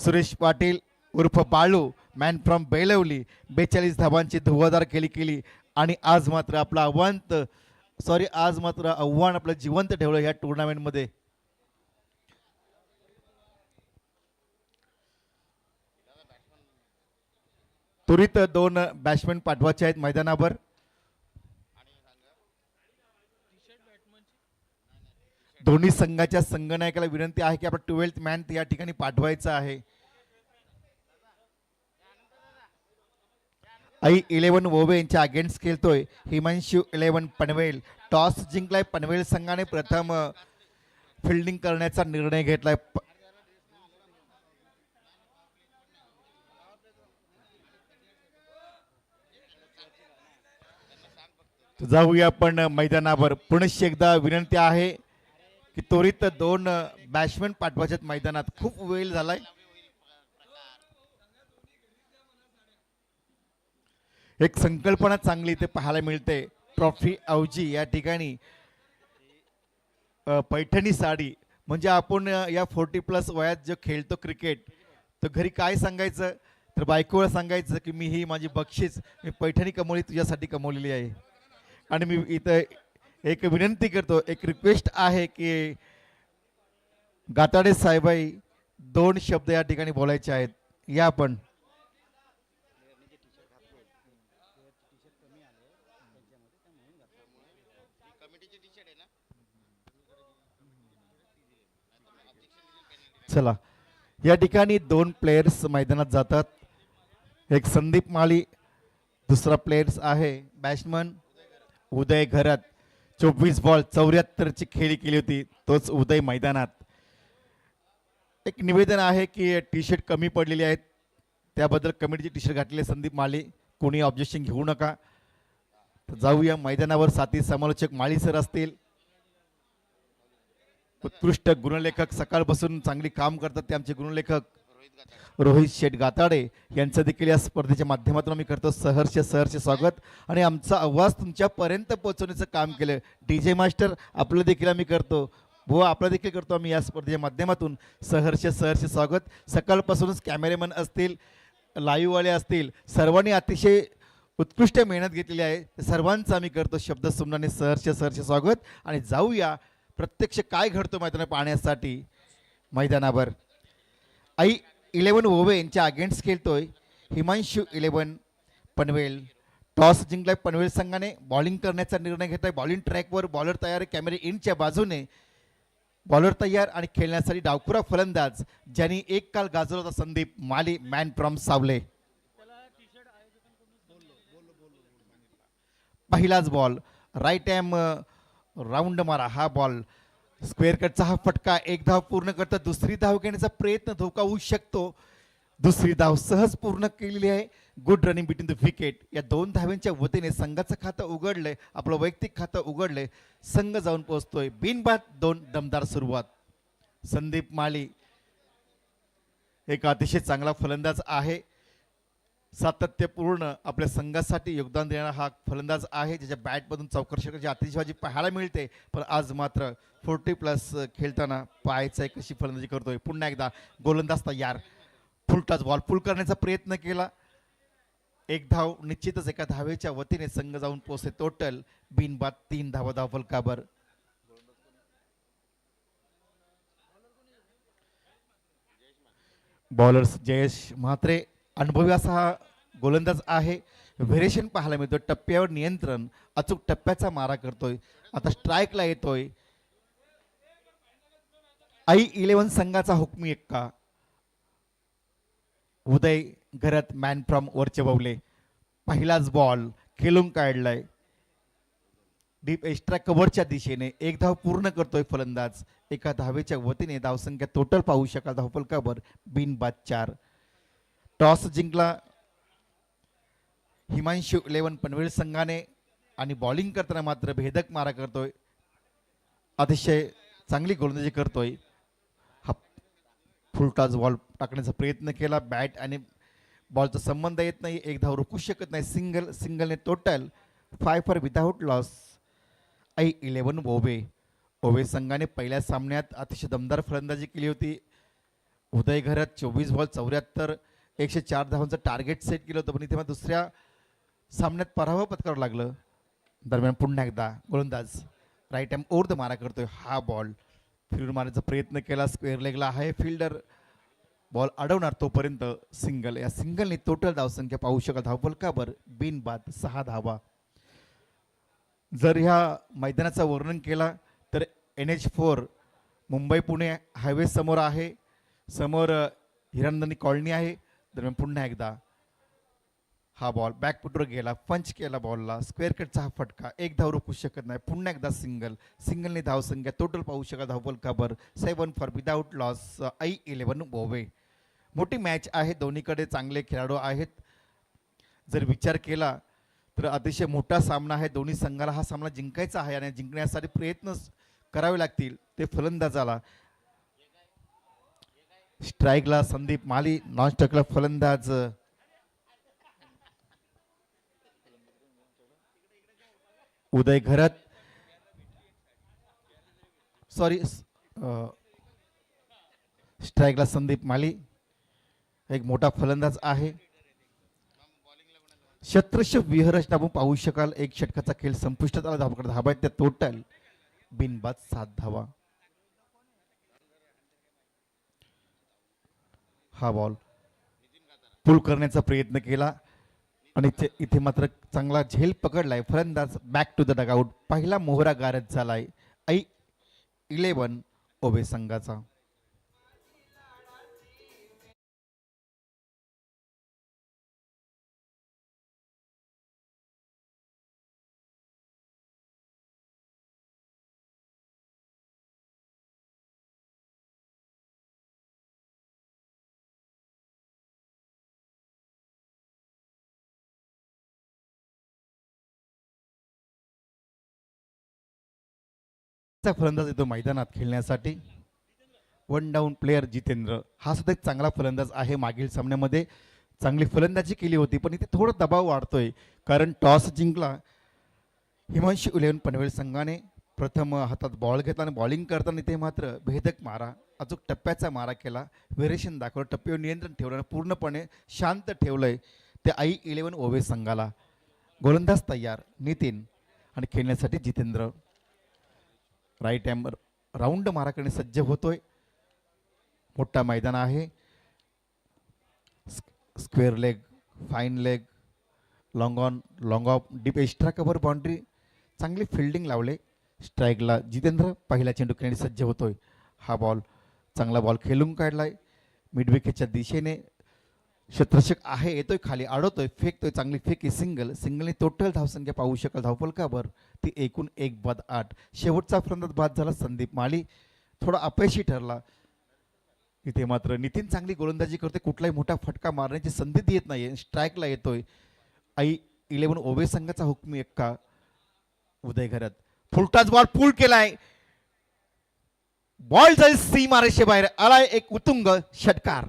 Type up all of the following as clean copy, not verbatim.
सुरेश पाटील उर्फ Balu man from Belavali 42 धावांची धुवाधार केली आणि आज मात्र आपलं आव्हान आपलं जिवंत ठेवलं या टुर्नामेंटमध्ये. त्वरित दोन बॅट्समॅन पाठवायचे आहेत मैदानावर. दोन्ही संघाच्या संघनायकाला विनंती आहे की आपला 12th मॅन या ठिकाणी पाठवायचा आहे. आई 11 ओवे यांच्या अगेन्स्ट खेळतोय हिमांशू 11 पनवेल. टॉस जिंकलाय पनवेल संघाने. प्रथम फिल्डिंग करण्याचा निर्णय घेतलाय. जाऊया आपण मैदानावर. पुनश्च एकदा विनंती आहे की त्वरित दोन बॅट्समॅन पाठवायचे मैदानात. खूप वेळ झालाय. एक संकल्पना चांगली इथे पाहायला मिळते. ट्रॉफी औजी या ठिकाणी पैठणी साडी म्हणजे आपण या 40+ वयात जो खेळतो क्रिकेट तर घरी काय सांगायचं तर बायकोला सांगायचं की मी ही माझी बक्षीस मी पैठणी कमवली तुझ्यासाठी कमवलेली आहे. आणि मी इथं एक विनंती करतो, एक रिक्वेस्ट आहे की गाताडे साहेबाई 2 शब्द या ठिकाणी बोलायचे आहेत. या आपण चला. या ठिकाणी 2 प्लेयर्स मैदानात जातात. एक संदीप माळी, दुसरा प्लेयर्स आहे बॅट्समन उदय घरत. 24 बॉल 74ची खेळी केली होती तोच उदय मैदानात. एक निवेदन आहे की टी शर्ट कमी पडलेली आहेत त्याबद्दल कमिटीची टी शर्ट घातलेले संदीप माळी कोणी ऑब्जेक्शन घेऊ नका. जाऊया मैदानावर. साथी समालोचक माळी सर असतील. उत्कृष्ट गुणलेखक सकाळपासून चांगली काम करतात ते आमचे गुणलेखक रोहित शेठ गाताडे यांचं देखील या स्पर्धेच्या माध्यमातून आम्ही करतो सहर्ष स्वागत. आणि आमचा आवाज तुमच्यापर्यंत पोहोचवण्याचं काम केलं DJ मास्टर आपलं देखील आम्ही करतो व आपलं देखील करतो आम्ही या स्पर्धेच्या माध्यमातून. सहर्ष स्वागत. सकाळपासूनच कॅमेरेमन असतील, लाईव्हवाले असतील, सर्वांनी अतिशय उत्कृष्ट मेहनत घेतलेली आहे. सर्वांचं आम्ही करतो शब्द सुमनाने सहर्ष स्वागत. आणि जाऊया प्रत्यक्ष काय घडतो मैदानात पाहण्यासाठी. मैदानावर आई 11 ओवे यांच्या अगेन्स्ट खेळतोय हिमांशू 11 पनवेल. टॉस जिंकलाय पनवेल संघाने. बॉलिंग करण्याचा निर्णय घेत आहे. बॉलिंग ट्रॅकवर बॉलर तयार आहे. कॅमेरे इनच्या बाजूने बॉलर तयार आणि खेळण्यासाठी डावखुरा फलंदाज ज्यांनी एक काल गाजवला होता संदीप माली मॅन फ्रॉम सावले. पहिलाच बॉल राईट हॅम राऊंड मारा. हा बॉल स्क्वेअर कटचा हा फटका. एक धाव पूर्ण करता. दुसरी धाव घेण्याचा प्रयत्न धोका होऊ शकतो. दुसरी धाव सहज पूर्ण केलेली आहे. Good running between the wicket. या 2 धाव्यांच्या वतीने संघाचं खातं उघडलंय. आपलं वैयक्तिक खातं उघडलंय. संघ जाऊन पोहोचतोय बिनबाद 2 दमदार सुरुवात. संदीप माळी एक अतिशय चांगला फलंदाज आहे. सातत्यपूर्ण आपल्या संघासाठी योगदान देणारा हा फलंदाज आहे ज्याच्या बॅटमधून चौकार षटकाची अतिशयबाजी पाहायला मिळते. पण आज मात्र 40+ खेळताना पाहायचं कशी फलंदाजी करतोय. पुन्हा एकदा गोलंदाज तयार. फुलटाच बॉल पुल करण्याचा प्रयत्न केला. एक धाव निश्चितच. एका धावेच्या वतीने संघ जाऊन पोहोचते. टोटल बिनबाद 3 धावा धावफलकावर. बॉलर्स जयेश म्हात्रे अनुभवी असा हा गोलंदाज आहे. व्हेरिएशन पाहायला मिळतो. टप्प्यावर नियंत्रण, अचूक टप्प्याचा मारा करतोय. आता स्ट्राईकला येतोय. आई 11 संघाचा हुकमी एक्का उदय घरत मॅन फ्रॉम वरचे बवले. पहिलाच बॉल खेळून काढलाय डीप एक्स्ट्रा कव्हरच्या दिशेने. एक धाव पूर्ण करतोय फलंदाज. एका धावेच्या वतीने धावसंख्या टोटल पाहू शकाल धावफलकावर बिनबाद 4. टॉस जिंकला हिमांशू 11 पनवेल संघाने आणि बॉलिंग करताना मात्र भेदक मारा करतोय. अतिशय चांगली गोलंदाजी करतोय. हा फुलटॉस बॉल टाकण्याचा प्रयत्न केला. बॅट आणि बॉलचा संबंध येत नाही. एक धाव रोखू शकत नाही. सिंगलने टोटल 5 फॉर विदाऊट लॉस. आई 11 ओवे संघाने पहिल्या सामन्यात अतिशय दमदार फलंदाजी केली होती. उदय घरात 24 बॉल 74 104 धावांचं टार्गेट सेट केलं होतं, पण इथे दुसऱ्या सामन्यात पराभव पत्करावं लागलं. दरम्यान पुन्हा एकदा गोलंदाज राईट हँड ओव्हर द मारा करतोय. हा बॉल फिरून मारण्याचा प्रयत्न केला, स्क्वेअर लेगला आहे, फिल्डर बॉल अडवणार तोपर्यंत सिंगल. या सिंगलने टोटल धावसंख्या पाहू शकाल धावफलकावर बिनबाद 6 धावा. जर ह्या मैदानाचं वर्णन केला तर NH4 मुंबई पुणे हायवे समोर आहे, समोर हिरानंदानी कॉलनी आहे. दरम्यान पुन्हा एकदा हा बॉल बॅकफुटवर गेला, पंच केला बॉलला, स्क्वेअर कटचा हा फटका, एक धाव रोखू शकत नाही. पुन्हा एकदा सिंगल, सिंगलने धावसंख्या टोटल पाहू शका धावफलकावर 7 फॉर विदाऊट लॉस. I11 ओवे. मोठी मॅच आहे, दोन्हीकडे चांगले खेळाडू आहेत. जर विचार केला तर अतिशय मोठा सामना आहे. दोन्ही संघाला हा सामना जिंकायचा आहे आणि जिंकण्यासाठी प्रयत्न करावे लागतील. ते फलंदाजाला स्ट्राईकला संदीप माली, नॉन स्ट्राईकला फलंदाज उदय घरत, सॉरी स्ट्राईकला संदीप माली, एक मोठा फलंदाज आहे. शत्रश विहरचना आपण पाहू शकाल. एक षटकाचा खेळ संपुष्टात आला. धावा आहेत त्या टोटल बिनबाद 7 धावा. हा बॉल पुल करण्याचा प्रयत्न केला आणि इथे मात्र चांगला झेल पकडलाय. फलंदाज बॅक टू द डगआउट. पहिला मोहरा गारद झालाय I11 ओवे संघाचा. फलंदाज येतो मैदानात खेळण्यासाठी. 1 डाऊन प्लेयर जितेंद्र हा सुद्धा एक चांगला फलंदाज आहे. मागील सामन्यामध्ये चांगली फलंदाजी केली होती, पण इथे थोडा दबाव वाढतोय कारण टॉस जिंकला हिमांशू 11 पनवेल संघाने. प्रथम हातात बॉल घेतला आणि बॉलिंग करताना इथे मात्र भेदक मारा, अचूक टप्प्याचा मारा केला, व्हेरिएशन दाखवलं, टप्प्यावर नियंत्रण ठेवलं, पूर्णपणे शांत ठेवलंय ते I11 ओवे संघाला. गोलंदाज तयार नितीन आणि खेळण्यासाठी जितेंद्र. राईट हँड राऊंड मारा करणे सज्ज होतोय. मोठा मैदान आहे. Square leg, fine leg, long on, long of, deep extra cover boundary, चांगली फिल्डिंग लावले. स्ट्राईकला जितेंद्र पहिला चेंडू खेळण्यासाठी सज्ज होतोय. हा बॉल चांगला बॉल खेळून काढलाय मिड विकेटच्या दिशेने. क्षेत्ररक्षक आहे, येतोय खाली, अडवतोय, फेकतोय, चांगली फेक. सिंगल, सिंगलने टोटल धावसंख्या पाहू शकाल धावफलकावर ती एकूण 1-8. शेवटचा फलंदाज बाद झाला संदीप माळी, थोडा अपयशी ठरला. इथे मात्र नितीन चांगली गोलंदाजी करते, कुठलाही मोठा फटका मारण्याची संधी येत नाहीये. स्ट्राईकला येतोय I11 ओवे संघाचा हुकमी एक्का उदय घरत. फुलटाच बॉल पूल केलाय, बॉल जाईल सीमारेषे बाहेर आलाय. एक उत्तुंग षटकार.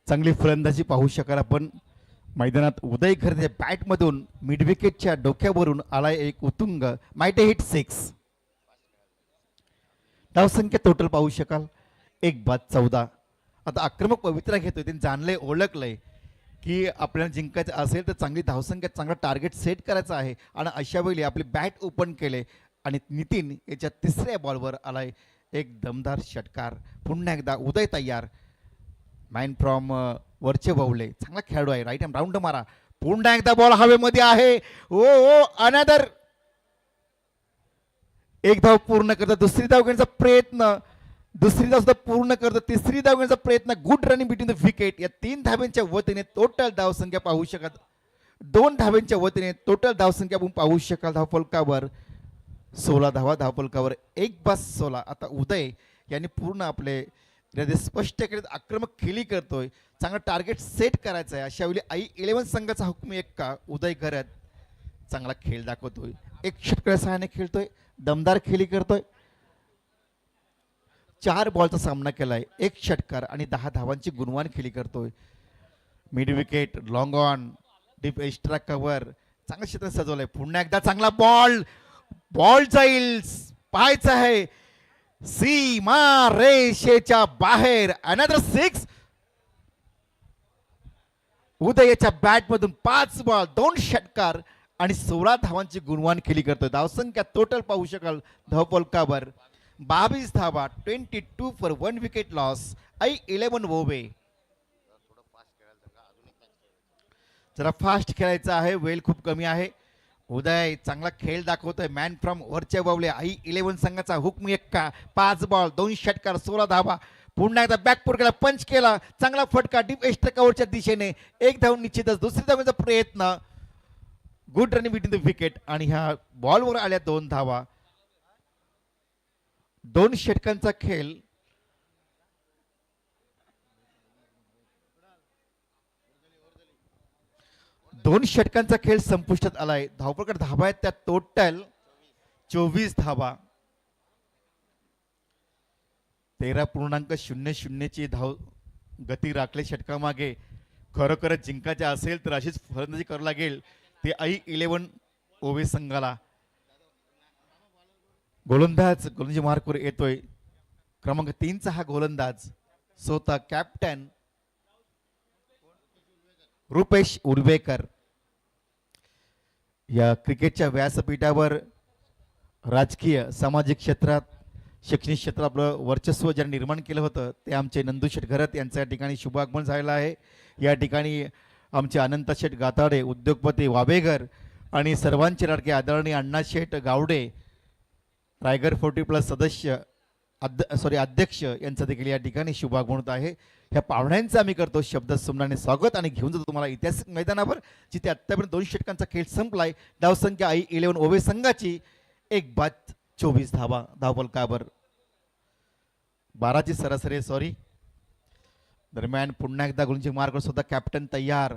चांगली फलंदाजी पाहू शकाल आपण मैदानात. उदय घरते बॅटमधून मिड विकेटच्या डोक्यावरून आलाय एक उत्तुंग माइट हिट 6. धावसंख्या टोटल पाहू शकाल 1-14. आता आक्रमक पवित्रा घेतोय, त्यांनी जाणलंय, ओळखलंय की आपल्याला जिंकायचं असेल तर चांगली धावसंख्या, चांगला टार्गेट सेट करायचा आहे. आणि अशा वेळी आपली बॅट ओपन केले आणि नितीन याच्या तिसऱ्या बॉलवर आलाय एक दमदार षटकार. पुन्हा एकदा उदय तयार. माइंड फ्रॉम वरचे बावले, चांगला खेळाडू आहे. राईट हँड राऊंड मारा, पुन्हा एकदा बॉल हवेमध्ये आहे. ओ ओ अनदर एक धाव पूर्ण करतात. दुसरी धाव घेण्याचा प्रयत्न, दुसरी धाव सुद्धा पूर्ण करतात. तिसरी धाव घेण्याचा प्रयत्न. Good running between the wicket. या 3 धाव्यांच्या वतीने टोटल धावसंख्या पाहू शकाल. 2 धाव्यांच्या वतीने टोटल धावसंख्या आपण पाहू शकाल धावफलकावर 16 धावा. धावफलकावर 1-16. आता उदय यांनी पूर्ण आपले हृदय स्पष्ट करीत आक्रमक खेळी करतोय. चांगला टार्गेट सेट करायचं आहे अशा वेळी आई 11 संघाचा हुकमी एक्का उदय घरत चांगला खेळ दाखवतोय. एक षटकार सहाय्याने खेळतोय, दमदार खेळी करतोय. 4 बॉलचा सामना केलाय, 1 षटकार आणि 10 धावांची गुणवान खेळी करतोय. Mid wicket, long on, deep extra cover चांगलं क्षेत्र सजवलंय. पुन्हा एकदा चांगला बॉल, बॉल जाईल, पाहायचं आहे सीमा रेषेच्या बाहेर. अनदर 6. उदयच्या बॅट मधून 5 बॉल 2 षटकार आणि 16 धावांची गुणवान खेळी करतोय. धावसंख्या टोटल पाहू शकाल धावफलकावर 22 धावा, 22 फॉर 1 विकेट लॉस. आई 11 ओव्हे. जरा फास्ट खेळायचं आहे, वेळ खूप कमी आहे. उदय चांगला खेळ दाखवतोय. मॅन फ्रॉम वरच्या बावले आई 11 संघाचा हुकमी एक्का 5 बॉल 2 षटकार 16 धावा. पुन्हा एकदा बॅकफुट केला, पंच केला, चांगला फटका डीप एक्स्ट्रा कव्हरच्या दिशेने 1 धाव निश्चितच. दुसरी धावेचा प्रयत्न, good running between the wicket आणि ह्या बॉलवर आल्या 2 धावा. 2 षटकांचा खेळ. दोन षटकांचा खेळ संपुष्टात आलाय. धावपळकर धावा आहेत त्या टोटल 24 धावा. 13.00 ची धाव गती राखले षटकामागे. खरोखरच जिंकायचे असेल तर अशीच फलंदाजी करावी लागेल. ते आई 11 ओव्हे संघाला. गोलंदाजी मार्कवर येतोय क्रमांक 3चा हा गोलंदाज स्वतः कॅप्टन रुपेश उर्वेकर. या क्रिकेटच्या व्यासपीठावर राजकीय, सामाजिक क्षेत्रात, शैक्षणिक क्षेत्रात आपलं वर्चस्व ज्यांनी निर्माण केलं होतं ते आमचे नंदू शेठ घरत यांचं या ठिकाणी शुभागमन झालेलं आहे. या ठिकाणी आमचे अनंत शेठ गाताडे, उद्योगपती वाबेगर आणि सर्वांचे लाडके आदरणीय अण्णा शेठ गावडे, रायगड 40+ सदस्य अध्यक्ष यांचं देखील या ठिकाणी शुभागमन होत आहे. ह्या पाहुण्यांचं आम्ही करतो शब्द सुमनाने स्वागत आणि घेऊन जातो तुम्हाला ऐतिहासिक मैदानावर जिथे आत्तापर्यंत 2 षटकांचा खेळ संपलाय. धावसंख्या आई 11 ओव्हे संघाची 1 बाद 24 धावा धावफलकावर. 12ची सरासरी सॉरी. दरम्यान पुन्हा एकदा गोलंदाजी मार्कवर सुद्धा कॅप्टन तयार.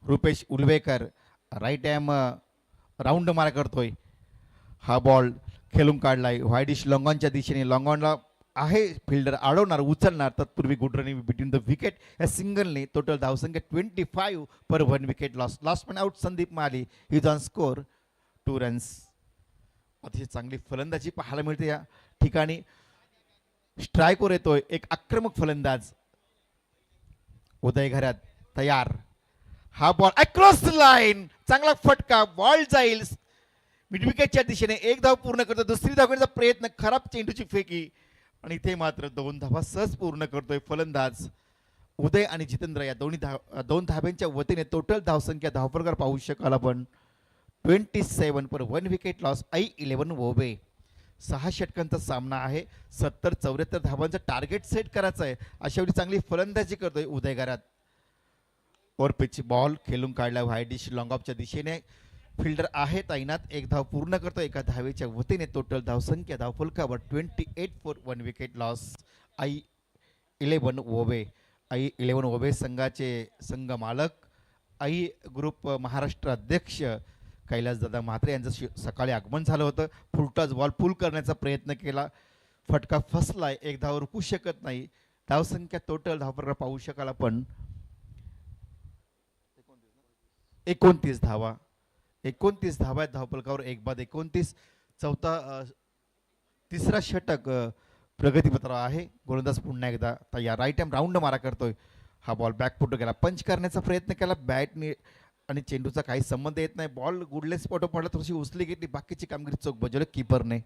रुपेश उल्वेकर राईट हॅम राऊंड मारा करतोय. हा बॉल खेळून काढलाय व्हाईडिश लॉंगॉनच्या दिशेने. लॉंगॉनला आहे फिल्डर अडवणार, उचलणार. तत्पूर्वी good running between the wicket. या सिंगलने टोटल धावसंख्या 25 पर 1 wicket loss. Last man out Sandeep Mali is on score 2 runs. अतिशय चांगली फलंदाजी पाहायला मिळते या ठिकाणी. स्ट्राईकवर येतोय एक आक्रमक फलंदाज उदय घरात तयार. हा बॉल अक्रॉस लाईन, चांगला फटका, बॉल जाईल मिड विकेटच्या दिशेने. 1 धाव पूर्ण करतो. दुसरी धाव घेण्याचा प्रयत्न, खराब चेंडूची फेकी आणि इथे मात्र 2 धावा सहज पूर्ण करतोय फलंदाज उदय आणि जितेंद्र. या दोन्ही 2 धाब्यांच्या वतीने टोटल धावसंख्या धावफलकावर पाहू शकाल आपण 27 पर 1 विकेट लॉस. आई 11 ओव्हे. 6 षटकांचा सामना आहे. 70-74 धावांचं टार्गेट सेट करायचं आहे. अशा वेळी चांगली फलंदाजी करतोय उदय घरात. ओव्हर पिच बॉल खेळून काढला व्हाईडिश लॉंग ऑफच्या दिशेने. फिल्डर आहे तैनात. 1 धाव पूर्ण करतो एका धावेच्या वतीने. टोटल धावसंख्या धावफलकावर 28 फॉर 1 विकेट लॉस. आई 11 ओव्हे. आई 11 ओव्हे संघाचे संघ मालक आई ग्रुप महाराष्ट्र अध्यक्ष कैलासदादा म्हात्रे यांचं सकाळी आगमन झालं होतं. फुलटॉस बॉल फुल करण्याचा प्रयत्न केला, फटका फसलाय. 1 धाव रुकू शकत नाही. धावसंख्या टोटल धावफलकावर पाहू शकाल आपण 29 धावा. 29 धावा आहेत धावफलकावर. 1 बाद 29. तिसरा षटक प्रगतीपत्रावर आहे. गोलंदाज पुन्हा एकदा तयार. राईट हॅम राऊंड मारा करतोय. हा बॉल बॅकफुट गेला, पंच करण्याचा प्रयत्न केला. बॅटने आणि चेंडूचा काही संबंध येत नाही. बॉल गुडलेस स्पॉटवर पडला, थोडीशी उचली घेतली. बाकीची कामगिरी चोख बजावली कीपरने.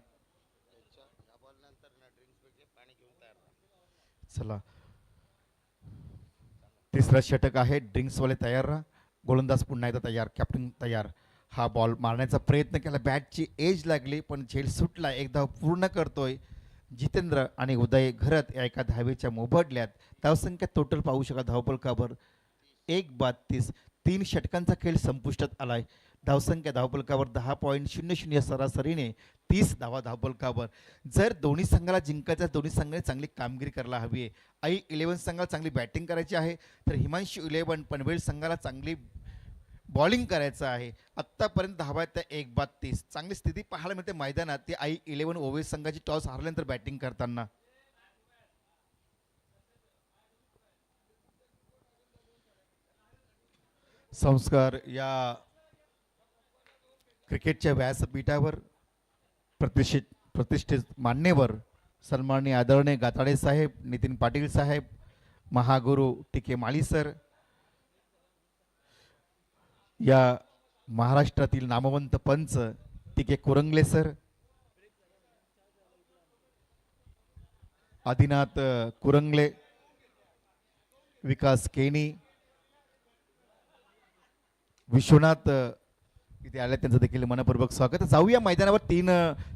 चला तिसरा षटक आहे. ड्रिंक्सवाले तयार राहा. गोलंदाज पुन्हा एकदा तयार, कॅप्टन तयार. हा बॉल मारण्याचा प्रयत्न केला, बॅटची एज लागली पण झेल सुटला. 1 धाव पूर्ण करतोय जितेंद्र आणि उदय घरत या एका धावेच्या मोबदल्यात. धावसंख्या टोटल पाहू शका धावफलकावर 1 बाद 30. 3 षटकांचा खेळ संपुष्टात आलाय. धावसंख्या धावफलकावर 10.00 सरासरीने 30 धावा धावफलकावर. जर दोन्ही संघाला जिंकायचं, दोन्ही संघाने चांगली कामगिरी करायला हवी आहे. आई-11 संघाला चांगली बॅटिंग करायची आहे, तर हिमांशू 11 पनवेल संघाला चांगली बॉलिंग करायचं आहे. आत्तापर्यंत धावा आहेत त्या 1 बाद 30. चांगली स्थिती पाहायला मिळते मैदानात. ती आई-11 ओवेस संघाची टॉस हारल्यानंतर बॅटिंग करताना. संस्कार या क्रिकेटच्या व्यासपीठावर प्रतिष्ठित मान्यवर सन्माननीय आदरणीय गाताडे साहेब, नितीन पाटील साहेब, महागुरु टी.के. माळी सर, या महाराष्ट्रातील नामवंत पंच टी.के. कुरंगले सर, आदिनाथ कुरंगले, विकास केनी, विश्वनाथ इथे आले, त्यांचं देखील मनपूर्वक स्वागत. जाऊया मैदानावर. 3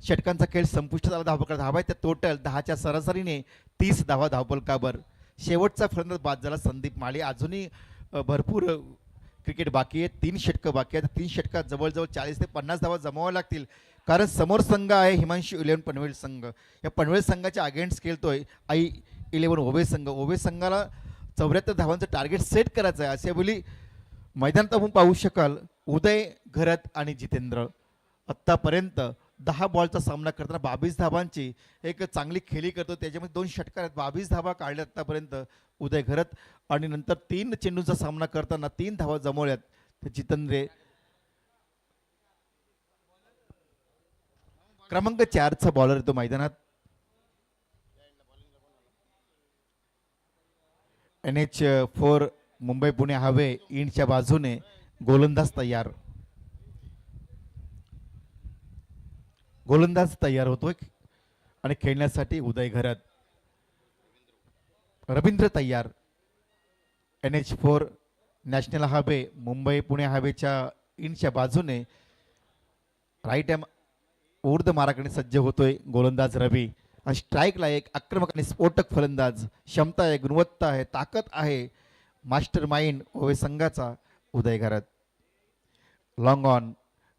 षटकांचा खेळ संपुष्टात आला. धावफलक धावा आहेत त्या टोटल 10च्या सरासरीने 30 धावा धावफलकावर. शेवटचा फलंदाज बाद झाला संदीप माळी. अजूनही भरपूर क्रिकेट बाकी आहे. 3 षटकं बाकी आहेत. 3 षटकात जवळजवळ 40 ते 50 धावा जमाव्या लागतील, कारण समोर संघ आहे हिमांशू 11 पनवेल संघ. या पनवेल संघाच्या अगेन्स्ट खेळतोय आई-11 ओवे संघ. ओवे संघाला 74 धावांचं टार्गेट सेट करायचं आहे. असे बोली मैदानात आपण पाहू शकाल. उदय, घरत आणि जितेंद्र आत्तापर्यंत 10 बॉलचा सामना करताना 22 धावांची एक चांगली खेळी करतो. त्याच्यामध्ये 2 षटकार आहेत. 22 धावा काढल्या आत्तापर्यंत उदय घरत, आणि नंतर 3 चेंडूंचा सामना करताना 3 धावा जमवल्यात तर जितेंद्र. क्रमांक 4चा बॉलर येतो मैदानात. NH4 मुंबई पुणे हायवे इंडच्या बाजूने गोलंदाज तयार. गोलंदाज तयार होतोय आणि खेळण्यासाठी उदय घरत. रवींद्र तयार. NH4 national highway Mumbai Pune हायवेच्या इंडच्या बाजूने राईट हॅम ऊर्ध्व माराकडे सज्ज होतोय गोलंदाज रवी. स्ट्राईकला एक आक्रमक आणि स्फोटक फलंदाज. क्षमता आहे, गुणवत्ता आहे, ताकद आहे. मास्टर माइंड ओवे संघाचा Uday Gharat. Long on,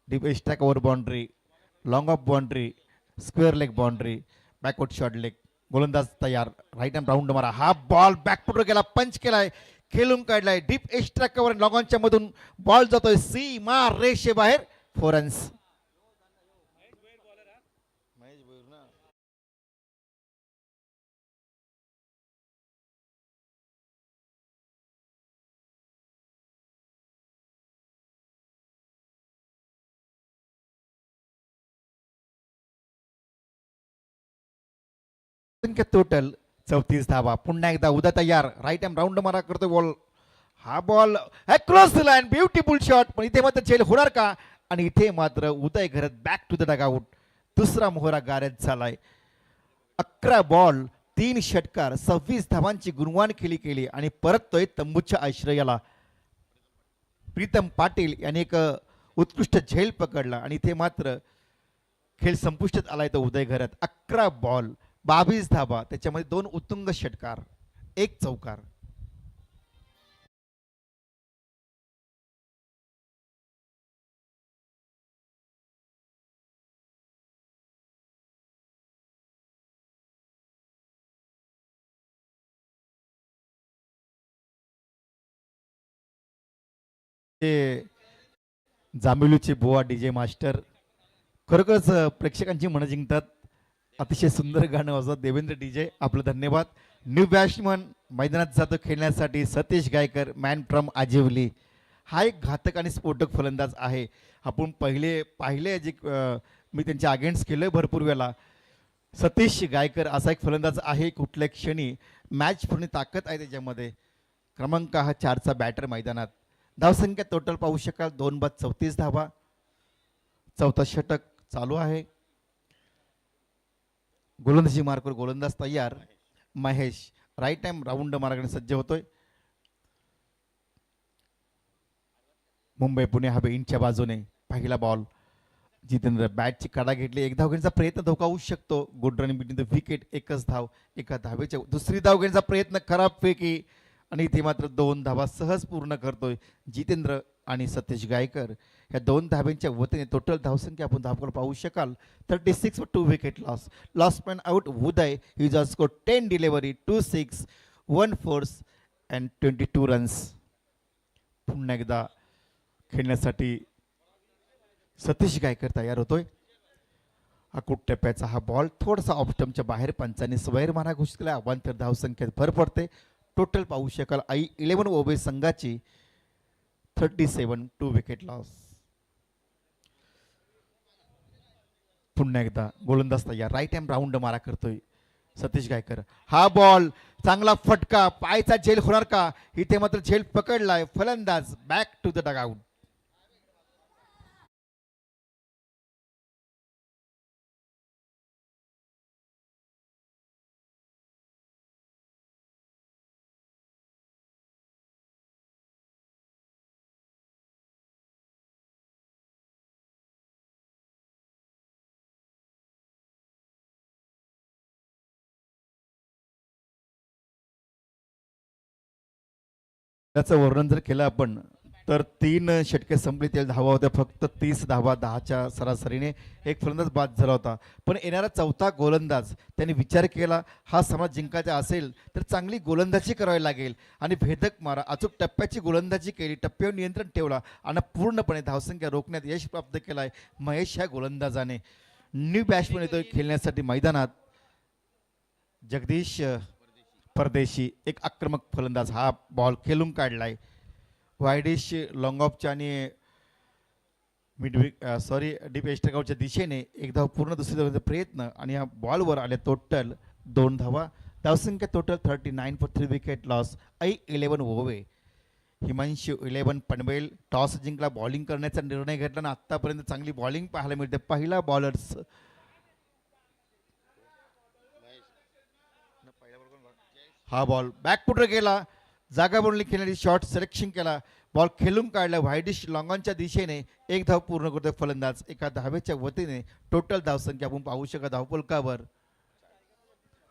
deep strike over boundary, long off boundary, square leg boundary, backward short leg. गोलंदाज तयार. राईट हॅम राऊंड मारा. हा बॉल बॅकफुटवर गेला, पंच केलाय, खेळून काढलाय. डीप एक्स्ट्रा कव्हर लॉंग ऑनच्या मधून बॉल जातोय सीमा रेषेबाहेर. 4 रन्स. टोटल 34 धावा. पुन्हा एकदा उद्या तयार. राईट हॅम राऊंड मारा करतो बॉल. हा ball cross the line, beautiful shot. पण इथे मात्र झेल होणार का? आणि इथे मात्र उदय घरत बॅक टू द डगआउट. दुसरा मोहरा गारद झालाय. 11 बॉल 3 षटकार 26 धावांची गुणवान खेळी केली आणि परततोय तंबूच्या आश्रयाला. प्रीतम पाटील यांनी एक उत्कृष्ट झेल पकडला आणि इथे मात्र खेळ संपुष्टात आलाय तो उदय घरत. 11 बॉल 22 धावा, त्याच्यामध्ये 2 उत्तुंग षटकार, 1 चौकार. जांभिवलीचे बुवा DJ मास्टर खरोखरच प्रेक्षकांची मनं जिंकतात. अतिशय सुंदर गाणं वाजवत देवेंद्र DJ, आपलं धन्यवाद. न्यू बॅट्समन मैदानात जातो खेळण्यासाठी सतीश गायकर, मॅन फ्रॉम आजिवली. हा एक घातक आणि स्फोटक फलंदाज आहे. आपण पाहिले जे मी त्यांच्या अगेन्स्ट केलं भरपूर वेळा. सतीश गायकर असा एक फलंदाज आहे, कुठल्या क्षणी मॅच पूर्ण ताकद आहे त्याच्यामध्ये. क्रमांक हा 4चा बॅटर मैदानात. धावसंख्या टोटल पाहू शकाल 2 बाद 34 धावा. 4था षटक चालू आहे. गोलंदाजी मार्कवर गोलंदाज तयार. महेश राईट टाइम राऊंड मार्गाने सज्ज होतोय. मुंबई पुणे हायवे इंडच्या बाजूने पहिला बॉल. जितेंद्र बॅटची कडा घेतली. 1 धाव घेण्याचा प्रयत्न धोका होऊ शकतो. Good running between the wicket. 1च धाव. 1 धावेच्या दुसरी धाव घेण्याचा प्रयत्न खराब फेकी आणि इथे मात्र 2 धावा सहज पूर्ण करतोय जितेंद्र आणि सतीश गायकर या दोन धाब्यांच्या वतीने टोटल धावसंख्या आपण धावकर पाहू शकाल 36 2 wicket loss man out Uday he just score 10 delivery 2 6 1 force and 22 runs. पुन्हा एकदा खेळण्यासाठी सतीश गायकर तयार होतोय. अकुट टप्प्याचा हा बॉल थोडासा ऑफ स्टंपच्या बाहेर पंचांनी स्वैर मारा घोषित केला. अवांतर धावसंख्येत भर पडते. टोटल पाहू शकाल 11 ओबे संघाची 37 2 विकेट लॉस. पुन्हा एकदा गोलंदाज तयार. राईट हँड राऊंड मारा करतोय सतीश गायकर. हा बॉल चांगला फटका पायचा झेल होणार का? इथे मात्र झेल पकडलाय फलंदाज. Back to the dugout. त्याचं वर्णन जर केलं आपण तर 3 षटके संपली. त्याला धावा होत्या फक्त 30 धावा 10च्या सरासरीने. एक फलंदाज बाद झाला होता. पण येणारा चौथा गोलंदाज त्यांनी विचार केला हा सामना जिंकायचा असेल तर चांगली गोलंदाजी करावी लागेल आणि भेदक मारा अचूक टप्प्याची गोलंदाजी केली. टप्प्यावर नियंत्रण ठेवला आणि पूर्णपणे धावसंख्या रोखण्यात यश प्राप्त केलं आहे महेश ह्या गोलंदाजाने. न्यू बॅट्समन येतोय खेळण्यासाठी मैदानात जगदीश परदेशी. एक आक्रमक फलंदाज. हा बॉल खेळून काढलाय वायडिश लॉंग ऑफच्या आणि डीप एस्टरगावच्या दिशेने. एक धाव पूर्ण दुसरी धावचा प्रयत्न आणि या बॉलवर आले टोटल 2 धावा. धावसंख्या total 39 for 3 wicket loss. 11 over. Himanshu 11 Panvel toss जिंकला. बॉलिंग करण्याचा निर्णय घेतला आणि आतापर्यंत चांगली बॉलिंग पाहायला मिळते. पहिला बॉलर्स हा बॉल बॅकफुटर गेला. जागा बनवली खेळण्याची शॉट सिलेक्शन केला. बॉल खेळून काढला व्हायडिश लॉंगॉनच्या दिशेने. एक धाव पूर्ण करतोय फलंदाज. एका धावेच्या वतीने टोटल धावसंख्या आपण पाहू शकता धावफलकावर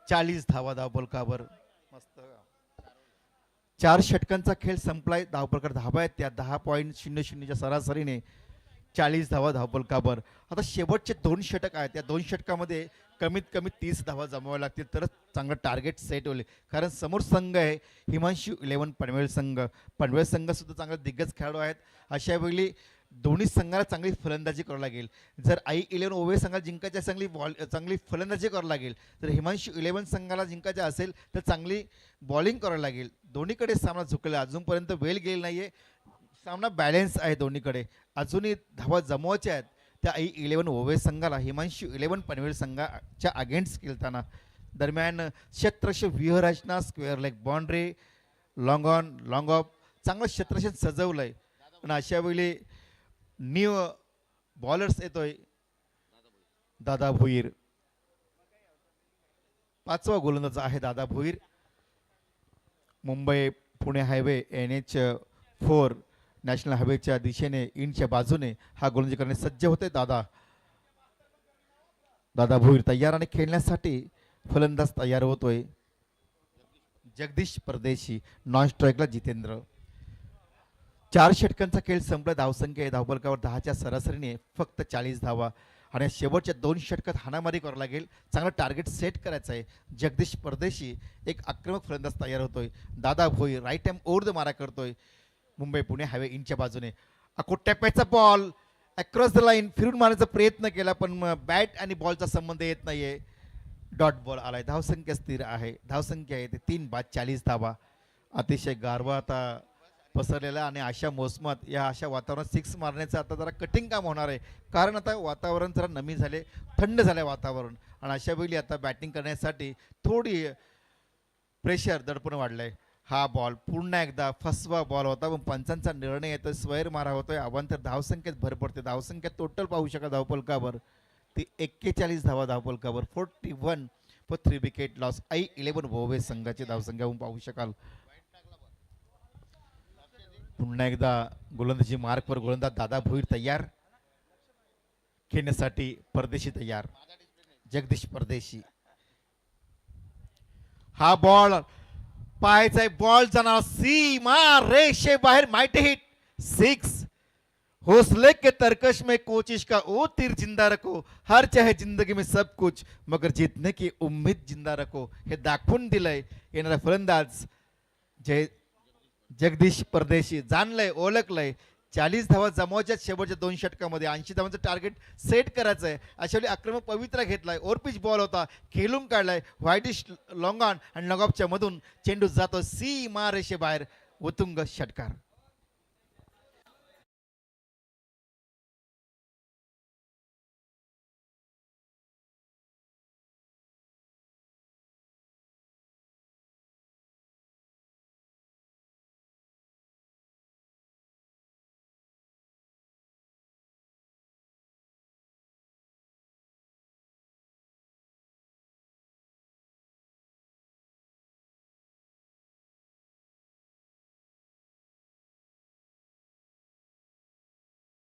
40 धावा धावफलकावर. मस्त 4 षटकांचा खेळ संपलाय. धावफलकावर धावा आहेत त्या 10.00च्या सरासरीने 40 धावा धावफलकावर. आता शेवटचे 2 षटक आहेत. त्या 2 षटकामध्ये कमीत कमी 30 धावा जमवाव्या लागतील तरच चांगलं टार्गेट सेट होईल. कारण समोर संघ आहे हिमांशू 11 पनवेल संघ. पनवेल संघ सुद्धा चांगले दिग्गज खेळाडू आहेत. अशा वेळी दोन्ही संघाला चांगली फलंदाजी करावी लागेल. जर 11 ओव्हे संघाला जिंकायची चांगली फलंदाजी करावी लागेल. जर हिमांशू 11 संघाला जिंकायचे असेल तर चांगली बॉलिंग करावी लागेल. दोन्हीकडे सामना झुकला. अजूनपर्यंत वेळ गेली नाहीये. सामना बॅलेन्स आहे दोन्हीकडे. अजूनही धावा जमवायच्या आहेत त्या 11 ओव्हे संघाला हिमांशू 11 पनवेल संघाच्या अगेन्स्ट खेळताना. दरम्यान क्षेत्ररक्षक व्यूहरचना square leg boundary long on long of चांगलं क्षेत्ररक्षण सजवलंय. आणि अशा वेळी न्यू बॉलर्स येतोय दादा भोईर. 5वा गोलंदाज आहे Dada Bhoir. Mumbai Pune highway NH4 national हायवेच्या दिशेने इंडच्या बाजूने हा गोलंदाजी करण्यास सज्ज होते दादा भोईर तयार. आणि खेळण्यासाठी फलंदाज तयार होतोय जगदीश परदेशी. नॉन स्ट्राईकला जितेंद्र. 4 षटकांचा खेळ संपला. धावसंख्या धावफलकावर 10च्या सरासरीने फक्त 40 धावा. आणि शेवटच्या 2 षटकात हाणामारी करावं लागेल. चांगलं टार्गेट सेट करायचं आहे. जगदीश परदेशी एक आक्रमक फलंदाज तयार होतोय. Dada Bhoir right hand over the मारा करतोय मुंबई पुणे हायवे इंचच्या बाजूने. अकोट टप्प्याचा बॉल अक्रॉस द लाईन फिरून मारण्याचा प्रयत्न केला पण बॅट आणि बॉलचा संबंध येत नाहीये. डॉट बॉल आलाय. धावसंख्या स्थिर आहे. धावसंख्या आहे ते 3 बाद 40 धावा. अतिशय गारवा आता पसरलेला आणि अशा मोसमात या अशा वातावरणात 6 मारण्याचं आता जरा कठीण काम होणार आहे. कारण आता वातावरण जरा नमी झाले थंड झाले वातावरण. आणि अशा वेळी आता बॅटिंग करण्यासाठी थोडी प्रेशर दडपण वाढलंय. हा बॉल पुन्हा एकदा फसवा बॉल होता पण पंचांचा निर्णय येतोय. स्वैर मारा होतोय. अवांतर धावसंख्येत भर पडते. धावसंख्या टोटल पाहू शका धावफलकावर ती 41 धावा धावफलकावर. 41 फॉर 3 विकेट लॉस. 11 ओव्हे संघाची धावसंख्या आपण पाहू शकाल. पुन्हा एकदा गोलंदाजी मार्कवर गोलंदाज दादा भोईर तयार. खेळण्यासाठी परदेशी तयार जगदीश परदेशी. हा बॉल पाहायचा बॉल जाणार सीमा रेषे बाहेर. माइट हिट 6 हौसले के तरकश में कोशिश का ओ तीर जिंदा रखो, हर चाहे जिंदगी में सब कुछ मगर जीतने की उम्मीद जिंदा रखो, हे दाखवून दिलंय येणारा फलंदाज जय जगदीश परदेशी. जाणलंय ओळखलंय 40 धावा जमवायच्या शेवटच्या 2 षटकामध्ये 80 धावांचं टार्गेट सेट करायचं आहे. अशा वेळी आक्रमक पवित्रा घेतलाय, ओव्हरपिच बॉल होता, खेळून काढलाय व्हाईटिश लॉंग ऑन आणि लॉंग मधून चेंडू जातो सीमा रेषेबाहेर. उत्तुंग षटकार.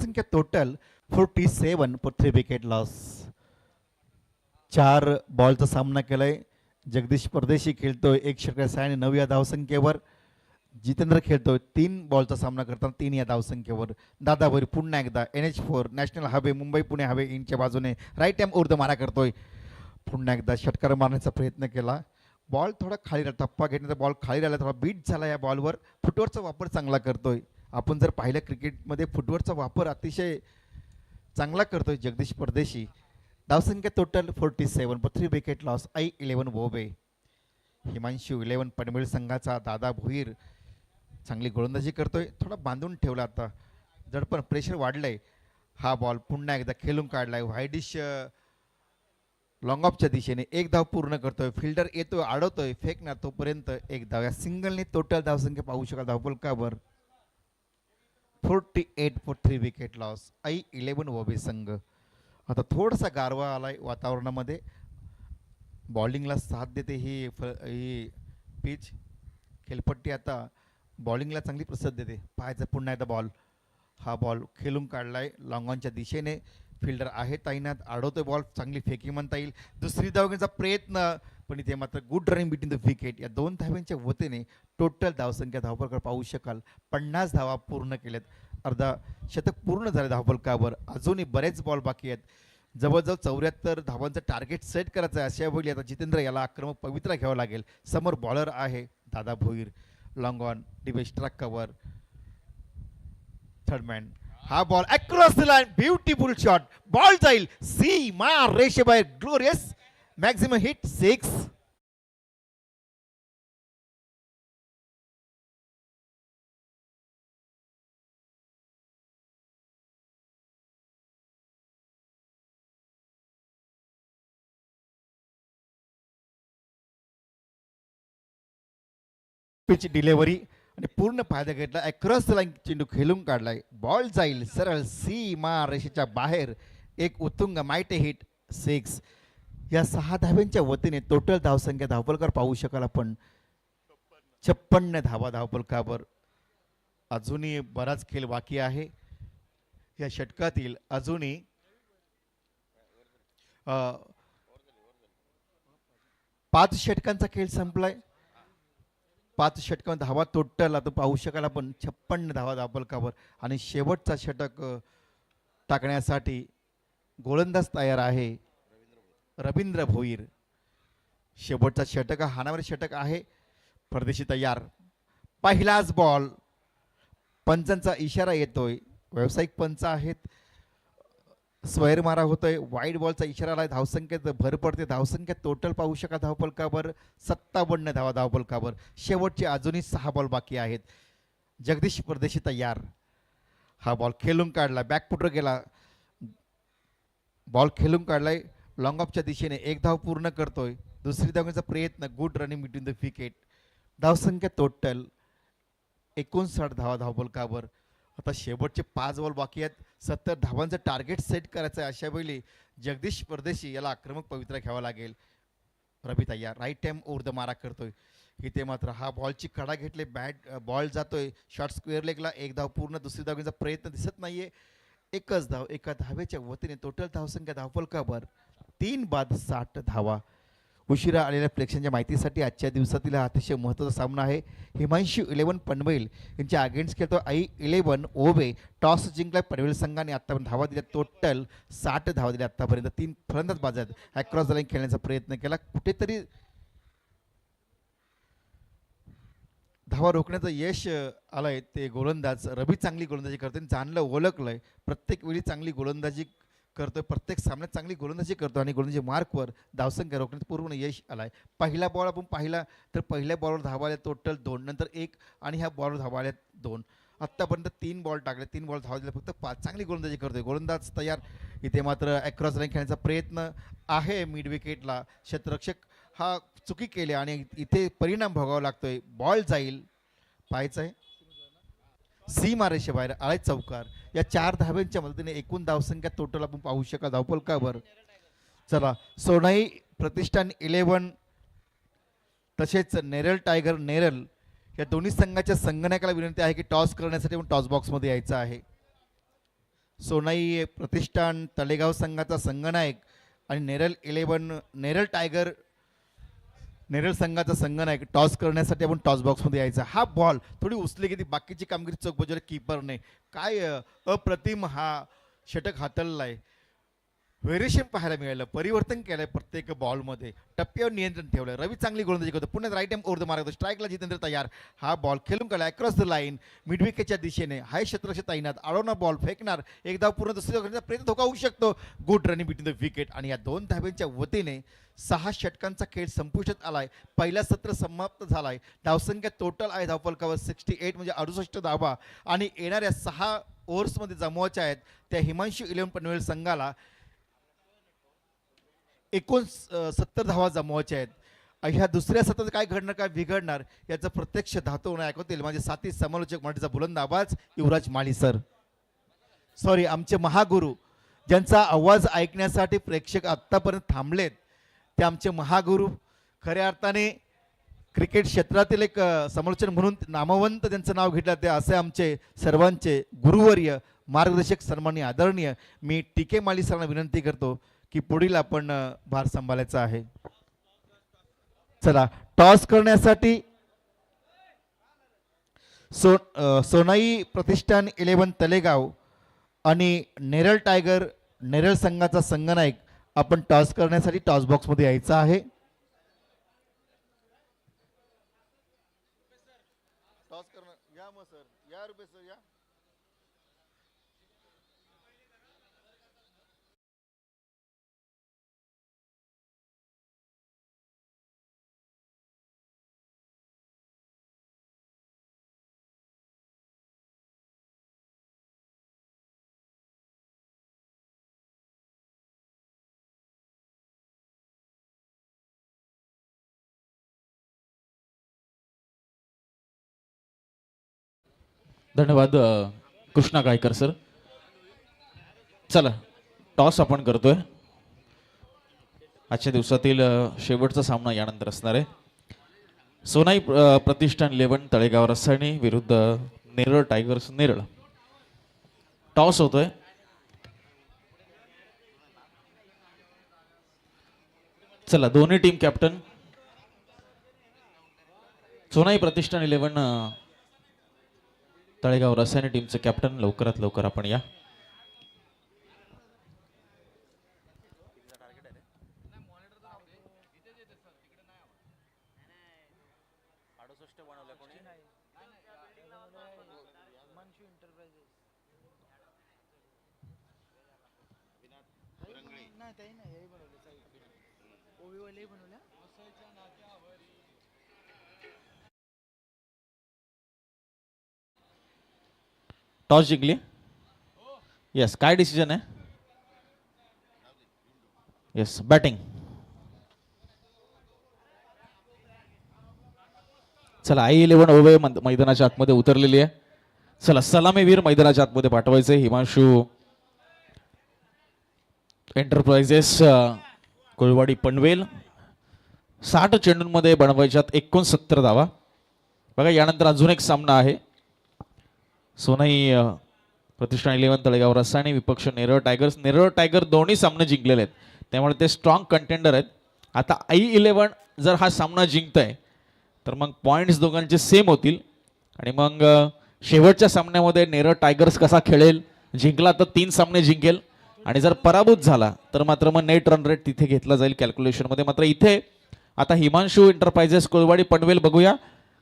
संख्या टोटल 47 फॉर 3 विकेट लॉस. 4 बॉलचा सामना केलाय. जगदीश परदेशी खेळतोय 1 षटकार आणि 9 या धावसंख्येवर. जितेंद्र खेळतोय 3 बॉलचा सामना करताना 3 या धावसंख्येवर. दादाभर पुन्हा एकदा NH4 national highway Mumbai Pune highway इनच्या बाजूने राईट हँड उर्द मारा करतोय. पुन्हा एकदा षटकार मारण्याचा प्रयत्न केला. बॉल थोडा खाली राहिला, टप्पा घेण्याचा बॉल खाली राहिला, थोडा बीट झाला या बॉलवर. फुटवर्कचा वापर चांगला करतोय. आपण जर पाहिलं क्रिकेटमध्ये फुटवर्कचा वापर अतिशय चांगला करतोय जगदीश परदेशी. धावसंख्या total 47 for 3 wicket loss. I11 वोबे. हिमांशू 11 पनवेल संघाचा दादा भोईर चांगली गोलंदाजी करतोय. थोडा बांधून ठेवला आता, जडपण प्रेशर वाढलंय. हा बॉल पुन्हा एकदा खेळून काढलाय व्हाईटिश लॉंग ऑफच्या दिशेने. 1 धाव पूर्ण करतोय. फिल्डर येतोय, अडवतोय, फेकणार तोपर्यंत 1 धाव. या सिंगलने टोटल धावसंख्या पाहू शकाल धावफलकावर 48 फॉर 3 विकेट लॉस. I11 वोबे संघ. आता थोडासा गारवा आलाय वातावरणामध्ये, बॉलिंगला साथ देते ही पिच. खेळपट्टी आता बॉलिंगला चांगली प्रसिद्ध देते. पाहायचं पुन्हा एकदा बॉल. हा बॉल खेळून काढलाय लॉंग ऑनच्या दिशेने. फिल्डर आहे तैनात, अडवतोय बॉल. चांगली फेकी म्हणता येईल. दुसरी धाव घेण्याचा प्रयत्न, पण इथे मात्र good running between the wicket. या 2 धाव्यांच्या वतीने टोटल धावसंख्या धावफलकावर पाहू शकाल 50 धावा पूर्ण केल्यात. अर्धा शतक पूर्ण झाले धावफलकावर. अजूनही बरेच बॉल बाकी आहेत. जवळजवळ 74 धावांचं टार्गेट सेट करायचं आहे. अशा वेळी आता जितेंद्र याला आक्रमक पवित्रा घ्यावा लागेल. समोर बॉलर आहे Dada Bhoir. Long on deep strike cover third man. हा ball across the line, beautiful shot. Ball जाईल सीमा रेषेबाहेर. Glorious maximum hit 6. Pitch delivery आणि पूर्ण फायदा घेतला. अक्रॉस द लाईन चेंडू खेळून काढलाय. बॉल जाईल सरळ सीमा रेषेच्या बाहेर. 1 उत्तुंग माइटे हिट 6. या 6 धाव्यांच्या वतीने टोटल धावसंख्या धावफलकावर पाहू शकाल आपण 56 धावा धावफलकावर. अजूनही बराच खेळ बाकी आहे या षटकातील. अजूनही 5 षटकांचा खेळ संपलाय. 5 षटकां धावा टोटल आता पाहू शकाल आपण 56 धावा धावफलकावर. आणि शेवटचा षटक टाकण्यासाठी गोलंदाज तयार आहे रवींद्र भोईर. शेवटचा षटक हाणावरी षटक आहे. परदेशी तयार. पहिलाच बॉल. पंचांचा इशारा येतोय. व्यावसायिक पंच आहेत. स्वैर मारा होतोय. वाईड बॉलचा इशारा आलाय. धावसंख्येत भर पडते. धावसंख्या टोटल पाहू शका धावफलकावर 57 धावा धावफलकावर. शेवटचे अजूनही 6 बॉल बाकी आहेत. जगदीश परदेशी तयार. हा बॉल खेळून काढला. बॅकफुटर गेला. बॉल खेळून काढलाय लॉंग ऑफच्या दिशेने. 1 धाव पूर्ण करतोय. दुसरी धावण्याचा प्रयत्न. Good running between the wicket. धावसंख्या टोटल 59 धावा धावफलकावर. आता शेवटचे 5 बॉल बाकी आहेत. 70 धावांचं टार्गेट सेट करायचं आहे. अशा वेळी जगदीश परदेशी याला आक्रमक पवित्रा घ्यावा लागेल. रवी तयार. राईट हँड उर्द मारा करतोय. इथे मात्र हा बॉलची कडा घेतले. बॅट बॉल जातोय शॉर्ट स्क्वेअर लेगला. 1 धाव पूर्ण. दुसरी धाव घेण्याचा प्रयत्न दिसत नाहीये. 1च धाव. एका धावेच्या वतीने टोटल धावसंख्या धावफलकावर 3 बाद 60 धावा. उशिरा आलेल्या प्रेक्षकांच्या माहितीसाठी आजच्या दिवसातील हा अतिशय महत्त्वाचा सामना आहे. हिमांशू 11 पनवेल यांच्या अगेन्स्ट खेळतो I11 ओवे. टॉस जिंकला पनवेल संघाने. आत्तापर्यंत धावा दिल्या टोटल 60 धावा दिल्या आत्तापर्यंत. 3 फलंदाज बाजात अक्रॉस द लाईन खेळण्याचा प्रयत्न केला. कुठेतरी धावा रोखण्याचं यश आलंय. ते गोलंदाज रवी चांगली गोलंदाजी करतोय, जाणलं ओळखलंय. प्रत्येक वेळी चांगली गोलंदाजी करतोय, प्रत्येक सामन्यात चांगली गोलंदाजी करतो आणि गोलंदाजी मार्कवर धावसंख्या रोखण्यात पूर्ण यश आलाय. पहिला बॉल आपण पाहिला तर पहिल्या बॉलवर धावा आल्या टोटल 2, नंतर 1 आणि ह्या बॉलवर धावा आल्या 2. आत्तापर्यंत 3 बॉल टाकले, 3 बॉल धावा दिल्या फक्त 5. चांगली गोलंदाजी करतोय गोलंदाज तयार. इथे मात्र अक्रॉस लाईन खेळण्याचा प्रयत्न आहे. मिड विकेटला क्षेत्ररक्षक हा चुकी केली आणि इथे परिणाम भोगावा लागतोय. बॉल जाईल, पाहायचं आहे सीमारेषे बाहेर आळे चौकार. या 4 धाब्यांच्या मदतीने एकूण धावसंख्या टोटल आपण पाहू शकाल धावफलकावर. चला, सोनाई प्रतिष्ठान 11 तसेच नेरळ टायगर नेरळ या दोन्ही संघाच्या संगणकाला विनंती आहे की टॉस करण्यासाठी आपण टॉस बॉक्समध्ये यायचं आहे. सोनाई प्रतिष्ठान तळेगाव संघाचा संगनायक आणि नेरळ 11 नेरळ टायगर नेरळ संघाचा संघनायक टॉस करण्यासाठी आपण टॉस बॉक्समध्ये यायचा. हा बॉल थोडी उचली गेली, बाकीची कामगिरी चोख बजावली कीपरने. काय अप्रतिम हा षटक हाताळला आहे. व्हेरिएशन पाहायला मिळालं, परिवर्तन केलंय प्रत्येक बॉलमध्ये, टप्प्यावर नियंत्रण ठेवलंय. रवी चांगली गोलंदाजी करतो. पुन्हा राईट हँड ओव्हर द मार्ग स्ट्राईकला जितेंद्र तयार. हा बॉल खेळून काढला अक्रॉस द लाईन मिड विकेटच्या दिशेने. हाय क्षेत्ररक्षक तैनात, आडवणार बॉल फेकणार. एक धाव पूर्ण दुसरी धाव करण्याचा प्रयत्न धोका होऊ शकतो. Good running between the wicket आणि या 2 धाब्यांच्या वतीने 6 षटकांचा खेळ संपुष्टात आलाय. पहिला सत्र समाप्त झालाय. धावसंख्या टोटल आहे धावफलकावर 68 म्हणजे 68 धावा आणि येणाऱ्या 6 ओव्हर्समध्ये जमवायच्या आहेत त्या हिमांशू 11 पनवेल संघाला 69 धावा जमवायच्या आहेत. ह्या दुसऱ्या सत्रात काय घडणार काय बिघडणार याचं प्रत्यक्ष धातू ऐकवतील माझे साथी समालोचक मराठीचा बुलंद आवाज युवराज माळी सर. सॉरी, आमचे महागुरु ज्यांचा आवाज ऐकण्यासाठी प्रेक्षक आत्तापर्यंत थांबलेत ते आमचे महागुरु. खऱ्या अर्थाने क्रिकेट क्षेत्रातील एक समालोचन म्हणून नामवंत त्यांचं नाव घेतलं ते असे आमचे सर्वांचे गुरुवर्य मार्गदर्शक सन्माननीय आदरणीय मी टीके माळी सरांना विनंती करतो की पुढील आपण भार सांभाळायचा आहे. चला, टॉस करण्यासाठी सोनाई प्रतिष्ठान 11 तलेगाव आणि नेरळ टायगर नेरळ संघाचा संघनायक आपण टॉस करण्यासाठी टॉस बॉक्समध्ये यायचं आहे. टॉस करणं या मग सर, या रुपये सर या. धन्यवाद कृष्णा गायकर सर. चला, टॉस आपण करतोय. आजच्या दिवसातील शेवटचा सामना यानंतर असणार आहे. सोनाई प्रतिष्ठान 11 तळेगाव रसायनी विरुद्ध नेरळ टायगर्स नेरळ. टॉस होतोय. चला, दोन्ही टीम कॅप्टन. सोनाई प्रतिष्ठान 11 तळेगाव रसायनी टीमचं कॅप्टन लवकरात लवकर आपण या. टॉस जिंकली. येस, काय डिसिजन आहे? Yes, batting. चला, I11 ओवे मैदानाच्या आतमध्ये उतरलेली आहे. चला, सलामीवीर मैदानाच्या आतमध्ये पाठवायचे. हिमांशू एंटरप्राइजेस कोळवाडी पनवेल. 60 चेंडूंमध्ये बनवायच्यात 69 धावा. बघा, यानंतर अजून एक सामना आहे. सोनाई प्रतिष्ठान 11 तळेगाव रसायनी विपक्ष नेरळ टायगर्स. नेरळ टायगर दोन्ही सामने जिंकलेले आहेत, त्यामुळे ते स्ट्रॉंग कंटेंडर आहेत. आता I11 जर हा सामना जिंकताय तर मग पॉइंट्स दोघांचे सेम होतील आणि मग शेवटच्या सामन्यामध्ये नेरळ टायगर्स कसा खेळेल, जिंकला तर 3 सामने जिंकेल आणि जर पराभूत झाला तर मात्र मग नेट रन रेट तिथे घेतला जाईल कॅल्क्युलेशनमध्ये. मात्र इथे आता हिमांशू एंटरप्राइजेस कोळवाडी पनवेल बघूया,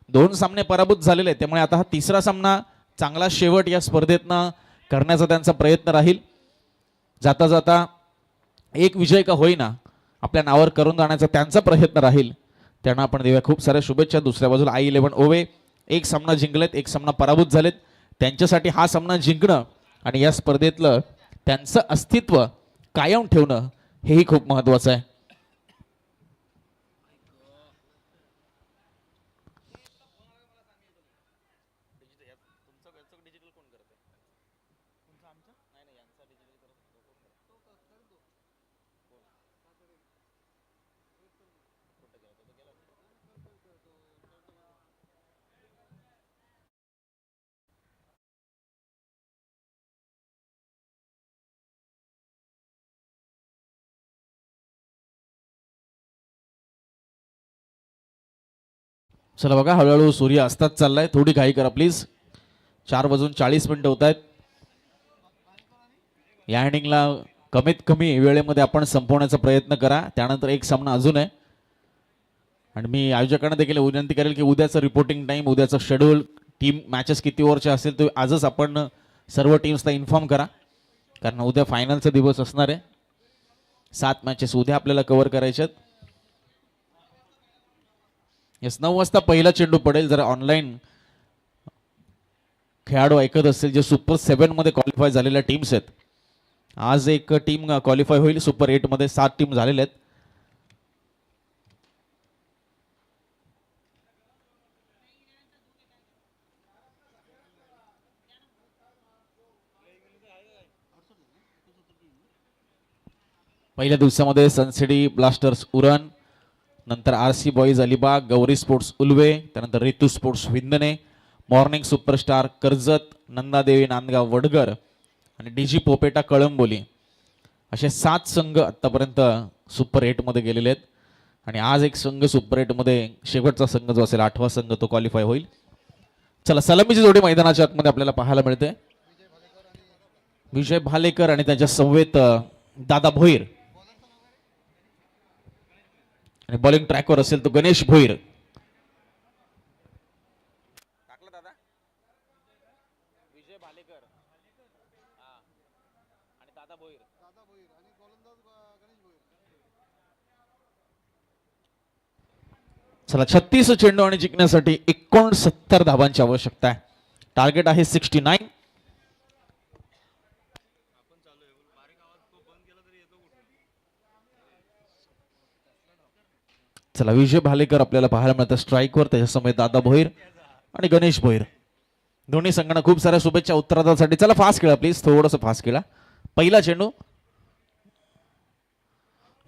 2 सामने पराभूत झालेले, त्यामुळे आता हा तिसरा सामना चांगला शेवट या स्पर्धेतनं करण्याचा त्यांचा प्रयत्न राहील. जाता जाता एक विजय का होईना आपल्या नावावर करून जाण्याचा त्यांचा प्रयत्न राहील. त्यांना आपण देऊया खूप साऱ्या शुभेच्छा. दुसऱ्या बाजूला I11 ओवे 1 सामना जिंकलेत, 1 सामना पराभूत झालेत. त्यांच्यासाठी हा सामना जिंकणं आणि या स्पर्धेतलं त्यांचं अस्तित्व कायम ठेवणं हेही खूप महत्त्वाचं आहे. चला बघा, हळूहळू सूर्य अस्तात चाललाय, थोडी घाई करा प्लीज. 4:40 होत आहेत. या इनिंगला कमीत कमी वेळेमध्ये आपण संपवण्याचा प्रयत्न करा. त्यानंतर एक सामना अजून आहे आणि मी आयोजकांना देखील विनंती करेल की उद्याचं रिपोर्टिंग टाइम, उद्याचं शेड्यूल, टीम मॅचेस किती ओव्हरचे असेल ते आजच आपण सर्व टीम्सला इन्फॉर्म करा, कारण उद्या फायनलचा दिवस असणार आहे. 7 मॅचेस उद्या आपल्याला कव्हर करायचे आहेत. येस, 9 वाजता पहिला चेंडू पडेल. जर ऑनलाईन खेळाडू ऐकत असतील जे सुपर 7 मध्ये क्वालिफाय झालेल्या टीम्स आहेत, आज एक टीम क्वालिफाय होईल. सुपर 8 मध्ये 7 टीम झालेल्या आहेत. पहिल्या दिवसामध्ये सनसिटी ब्लास्टर्स उरण, नंतर RC boys Alibag, Gauri sports Ulwe, त्यानंतर रितू स्पोर्ट्स विंदने, मॉर्निंग सुपरस्टार कर्जत, नंदादेवी नांदगाव वडगर आणि DG पोपेटा कळंबोली, असे 7 संघ आतापर्यंत सुपर 8 मध्ये गेलेले आहेत. आणि आज एक संघ सुपर 8 मध्ये शेवटचा संघ जो असेल 8वा संघ तो क्वालिफाय होईल. चला, सलामीची जोडी मैदानाच्या आतमध्ये आपल्याला पाहायला मिळते. विजय भालेकर आणि त्याच्या समवेत दादा भोईर, आणि बॉलिंग ट्रॅकवर असेल तो गणेश भोईर. चला, 36 चेंडू आणि जिंकण्यासाठी 69 धावांची आवश्यकता आहे. टार्गेट आहे 69. चला, विजय भालेकर आपल्याला पाहायला मिळतात स्ट्राईकवर, त्याच्यासमोर दादा भोईर आणि गणेश भोईर. दोन्ही संघांना खूप साऱ्या शुभेच्छा उत्तरादासाठी. चला, फास्ट खेळा प्लीज, थोडंसं फास्ट खेळा. पहिला चेंडू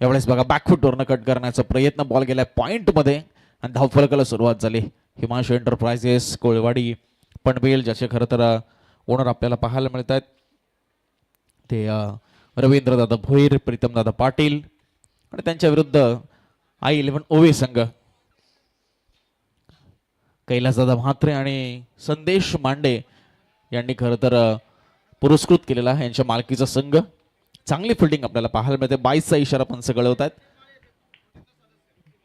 यावेळेस बघा बॅकफुटवरनं कट करण्याचा प्रयत्न, बॉल गेलाय पॉइंट मध्ये आणि धावफलकाला सुरुवात झाली. हिमांशू एंटरप्राइजेस कोळवाडी पनवेल, ज्याचे खरं तर ओनर आपल्याला पाहायला मिळत आहेत ते रवींद्रदादा भोईर, प्रीतमदादा पाटील आणि त्यांच्या विरुद्ध I11 ओवे संघ कैलासदादा म्हात्रे आणि संदेश मांडे यांनी खरं तर पुरस्कृत केलेला यांच्या मालकीचा संघ. चांगली फिल्डिंग आपल्याला पाहायला मिळते. 22चा इशारा पंच कळवत आहेत.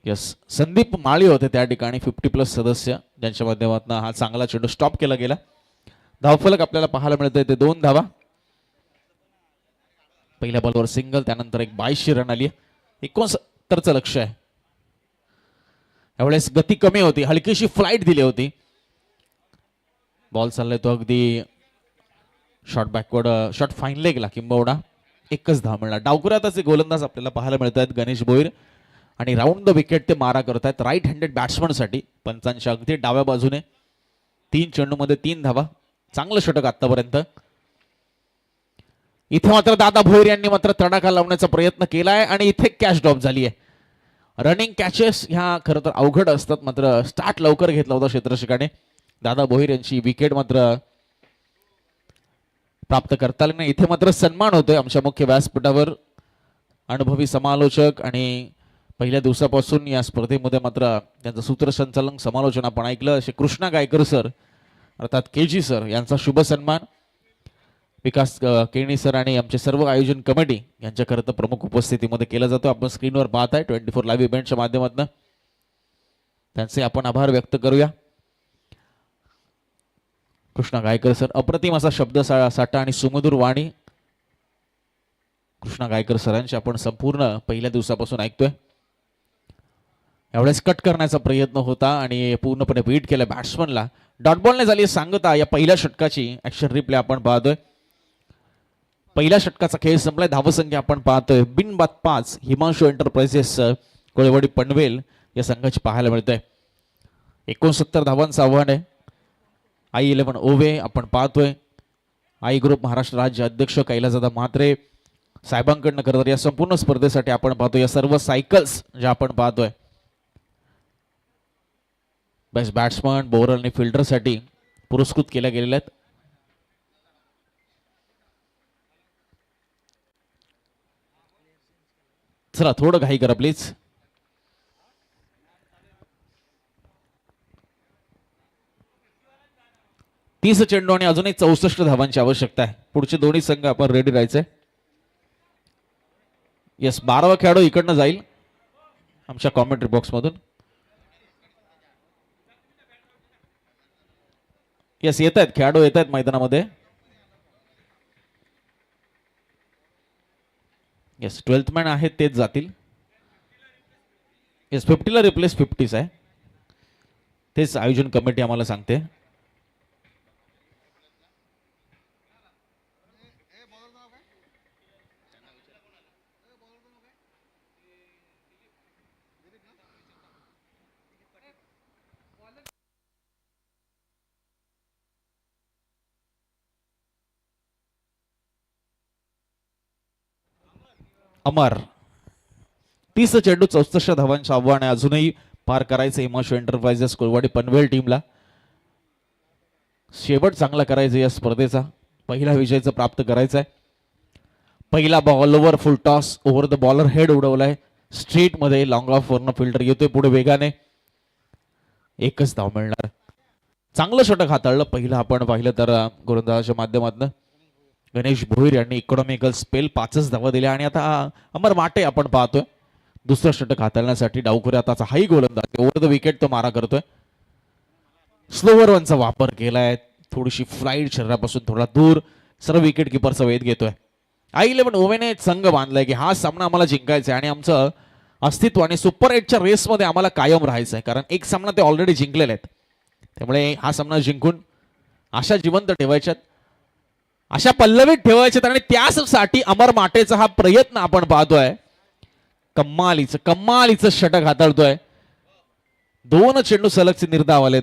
यस, संदीप माळी होते त्या ठिकाणी 50+ सदस्य, ज्यांच्या माध्यमातून हा चांगला चेंडू स्टॉप केला गेला. धावफलक आपल्याला पाहायला मिळतंय ते 2 धावा. पहिल्या बॉलवर सिंगल, त्यानंतर एक 82 रन आली. 69चं लक्ष आहे. यावेळेस गती कमी होती, हलकीशी फ्लाइट दिली होती. बॉल चाललाय तो अगदी शॉर्ट बॅकवर्ड, शॉर्ट फाईन लेगला किंबहुना. 1च धाव मिळणार. डावकुराताचे गोलंदाज आपल्याला पाहायला मिळत आहेत गणेश भोईर आणि राऊंड द विकेट ते मारा करत आहेत राईट हँडेड बॅट्समन साठी. पंचांच्या अगदी डाव्या बाजूने 3 चेंडूमध्ये 3 धावा. चांगलं षटक आतापर्यंत. इथे मात्र दादा भोईर यांनी मात्र तडाखा लावण्याचा प्रयत्न केलाय आणि इथे कॅच ड्रॉप झाली आहे. रनिंग कॅचेस ह्या खरं तर अवघड असतात, मात्र स्टार्ट लवकर घेतला होता क्षेत्ररक्षकाने. दादा भोईर यांची विकेट मात्र प्राप्त करता आली नाही. इथे मात्र सन्मान होतोय आमच्या मुख्य व्यासपीठावर. अनुभवी समालोचक आणि पहिल्या दिवसापासून या स्पर्धेमध्ये मात्र त्यांचं सूत्रसंचालन समालोचन आपण ऐकलं. असे कृष्णा गायकर सर अर्थात KG सर यांचा शुभ सन्मान विकास केणी सर आणि आमचे सर्व आयोजन कमिटी यांच्या खरं तर प्रमुख उपस्थितीमध्ये केला जातो. आपण स्क्रीनवर पाहत आहे 24 लाईव्ह इव्हेंटच्या माध्यमातून त्यांचे आपण आभार व्यक्त करूया. कृष्णा गायकर सर अप्रतिम असा शब्द साठा आणि सुमधुर वाणी कृष्णा गायकर सरांची आपण संपूर्ण पहिल्या दिवसापासून ऐकतोय. यावेळेस कट करण्याचा प्रयत्न होता आणि पूर्णपणे बीट केलं बॅट्समनला. डॉट बॉलने झाली सांगता या पहिल्या षटकाची ऍक्शन रिप्ले आपण पाहतोय. पहिल्या षटकाचा खेळ संपलाय. धावसंख्या आपण पाहतोय बिनबाद 5 हिमांशू एंटरप्राइजेस कोळेवाडी पनवेल या संघाची पाहायला मिळते. 69 धावांचं आव्हान आहे. I11 ओवे आपण पाहतोय. आई ग्रुप महाराष्ट्र राज्य अध्यक्ष कैलासदादा म्हात्रे साहेबांकडनं खरं तर या संपूर्ण स्पर्धेसाठी आपण पाहतोय या सर्व सायकल्स ज्या आपण पाहतोय बेस्ट बॅट्समन बॉलर आणि फिल्डरसाठी पुरस्कृत केल्या गेलेल्या आहेत. चला थोडं घाई करा प्लीज. तीस चेंडू आणि अजूनही 64 धावांची आवश्यकता आहे. पुढचे दोन्ही संघ आपण रेडी राहायचंय. येस 12वा खेळाडू इकडनं जाईल आमच्या कॉमेंट्री बॉक्स मधून. येस येत आहेत खेळाडू येत आहेत मैदानामध्ये. येस 12th मॅन आहेत तेच जातील. येस 50ला रिप्लेस 50च आहे तेच आयोजन कमिटी आम्हाला सांगते. अमर 30 चेंडू 64 धावांचं आव्हान आहे. अजूनही पार करायचं हिमांशू एंटरप्राइजेस कोळवाडी पनवेल टीमला. शेवट चांगला करायचा या स्पर्धेचा. पहिला विजयचं प्राप्त करायचा आहे. पहिला बॉलवर full toss over the bowler head उडवलाय स्ट्रेट मध्ये. लॉंग ऑफ वरनं फिल्डर येतोय पुढे वेगाने. एकच धाव मिळणार. चांगलं षटक हाताळलं पहिलं आपण पाहिलं तर गोलंदाजाच्या माध्यमातून गणेश भोईर यांनी इकॉनॉमिकल स्पेल 5च धावा दिल्या. आणि आता अमर माटे आपण पाहतोय दुसरं षटक हाताळण्यासाठी डावखुरी आताचा हाई गोलंदाज ओव्हर द विकेट तो मारा करतोय. स्लोवर वनचा वापर केलाय. थोडीशी फ्लाईट शरीरापासून थोडा दूर सर्व विकेट किपरचा वेध घेतोय. I11 ओवेने संघ बांधलाय की हा सामना आम्हाला जिंकायचा आहे आणि आमचं अस्तित्व आणि सुपर 8च्या रेसमध्ये आम्हाला कायम राहायचं आहे. कारण एक सामना ते ऑलरेडी जिंकलेले आहेत. त्यामुळे हा सामना जिंकून आशा जिवंत ठेवायच्यात अशा पल्लवीत ठेवायच्यात आणि त्यासाठी अमर माटेचा हा प्रयत्न आपण पाहतोय. कम्मालीचं षटक हाताळतोय. 2 चेंडू सलगचे निर्धाव आलेत.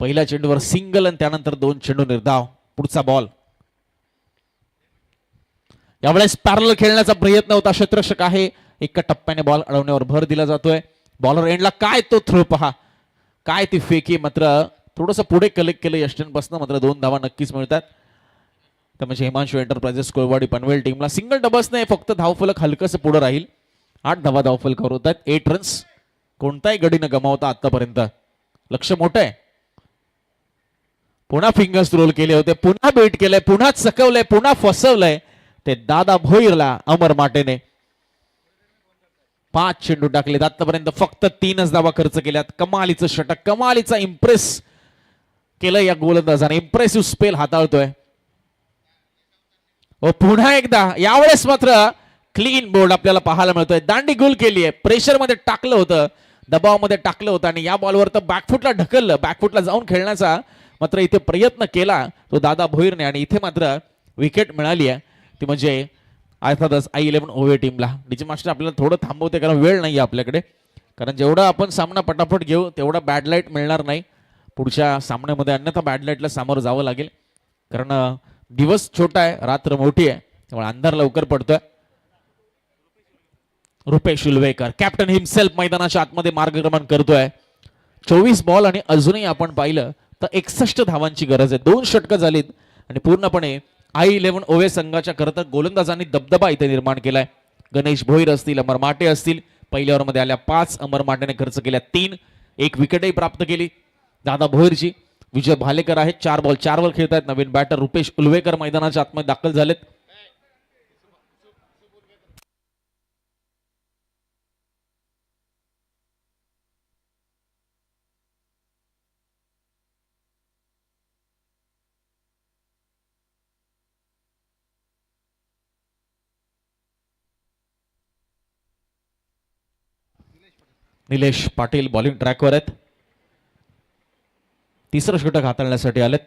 पहिल्या चेंडूवर सिंगल आणि त्यानंतर 2 चेंडू निर्धाव. पुढचा बॉल यावेळेस पॅरल खेळण्याचा प्रयत्न होता. क्षेत्ररक्षक आहे. एका टप्प्याने बॉल अडवण्यावर भर दिला जातोय. बॉलर एंडला काय तो थ्रो पहा काय ती फेकी. मात्र थोडंसं पुढे कलेक्ट केलं यष्टन पासून. मात्र 2 धावा नक्कीच मिळतात. तर म्हणजे हिमांशू एंटरप्राइजेस कोळवाडी पनवेल टीमला सिंगल डबल्स नाही फक्त धावफलक हलकंसं पुढे राहील. 8 धावा धावफलकावर होत आहेत. 8 रन्स कोणताही गडी न गमावता आतापर्यंत. लक्ष मोठं आहे. पुन्हा फिंगर्स रोल केले होते. पुन्हा बेट केलंय. पुन्हा चकवलंय. पुन्हा फसवलंय ते दादा भोईरला अमर माटेने. 5 चेंडू टाकलेत आतापर्यंत. फक्त 3च धावा खर्च केल्यात. कमालीचं षटक कमालीचा इम्प्रेस केलं या गोलंदाजाने. Impressive spell हाताळतोय. व पुन्हा एकदा यावेळेस मात्र क्लीन बोर्ड आपल्याला पाहायला मिळतोय. दांडी गुल केली आहे. प्रेशर मध्ये टाकलं होतं. दबावामध्ये टाकलं होतं आणि या बॉलवर तर बॅकफुटला ढकललं. बॅकफुटला जाऊन खेळण्याचा मात्र इथे प्रयत्न केला तो दादा भोईरने आणि इथे मात्र विकेट मिळाली आहे. ती म्हणजे अर्थातच I11 ओवे टीमला. डीजे मास्टर आपल्याला थोडं थांबवते कारण वेळ नाही आपल्याकडे. कारण जेवढा आपण सामना पटापट घेऊ तेवढा बॅड लाईट मिळणार नाही पुढच्या सामन्यामध्ये. अन्यथा बॅड लाईटला सामोरं जावं लागेल. कारण दिवस छोटा आहे रात्र मोठी आहे त्यामुळे अंधार लवकर पडतोय. रुपेश उलवेकर कॅप्टन हिमसेल्फ मैदानाच्या आतमध्ये मार्गक्रमण करतोय. 24 बॉल आणि अजूनही आपण पाहिलं तर 61 धावांची गरज आहे. 2 षटकं झालीत आणि पूर्णपणे I11 ओवे संघाच्या खरं तर गोलंदाजांनी दबदबा इथे निर्माण केलाय. गणेश भोईर असतील अमर माटे असतील पहिल्या ओव्हरमध्ये आल्या 5, अमर मांडेने खर्च केल्या 3, एक विकेटही प्राप्त केली दादा भोईरची. विजय भालेकर आहेत 4 बॉल 4 वर खेळत आहेत. नवीन बॅटर रुपेश उलवेकर मैदानाच्या आतमध्ये दाखल झालेत. निलेश पाटील बॉलिंग ट्रॅकवर आहेत. तिसरं षटक हाताळण्यासाठी आलेत.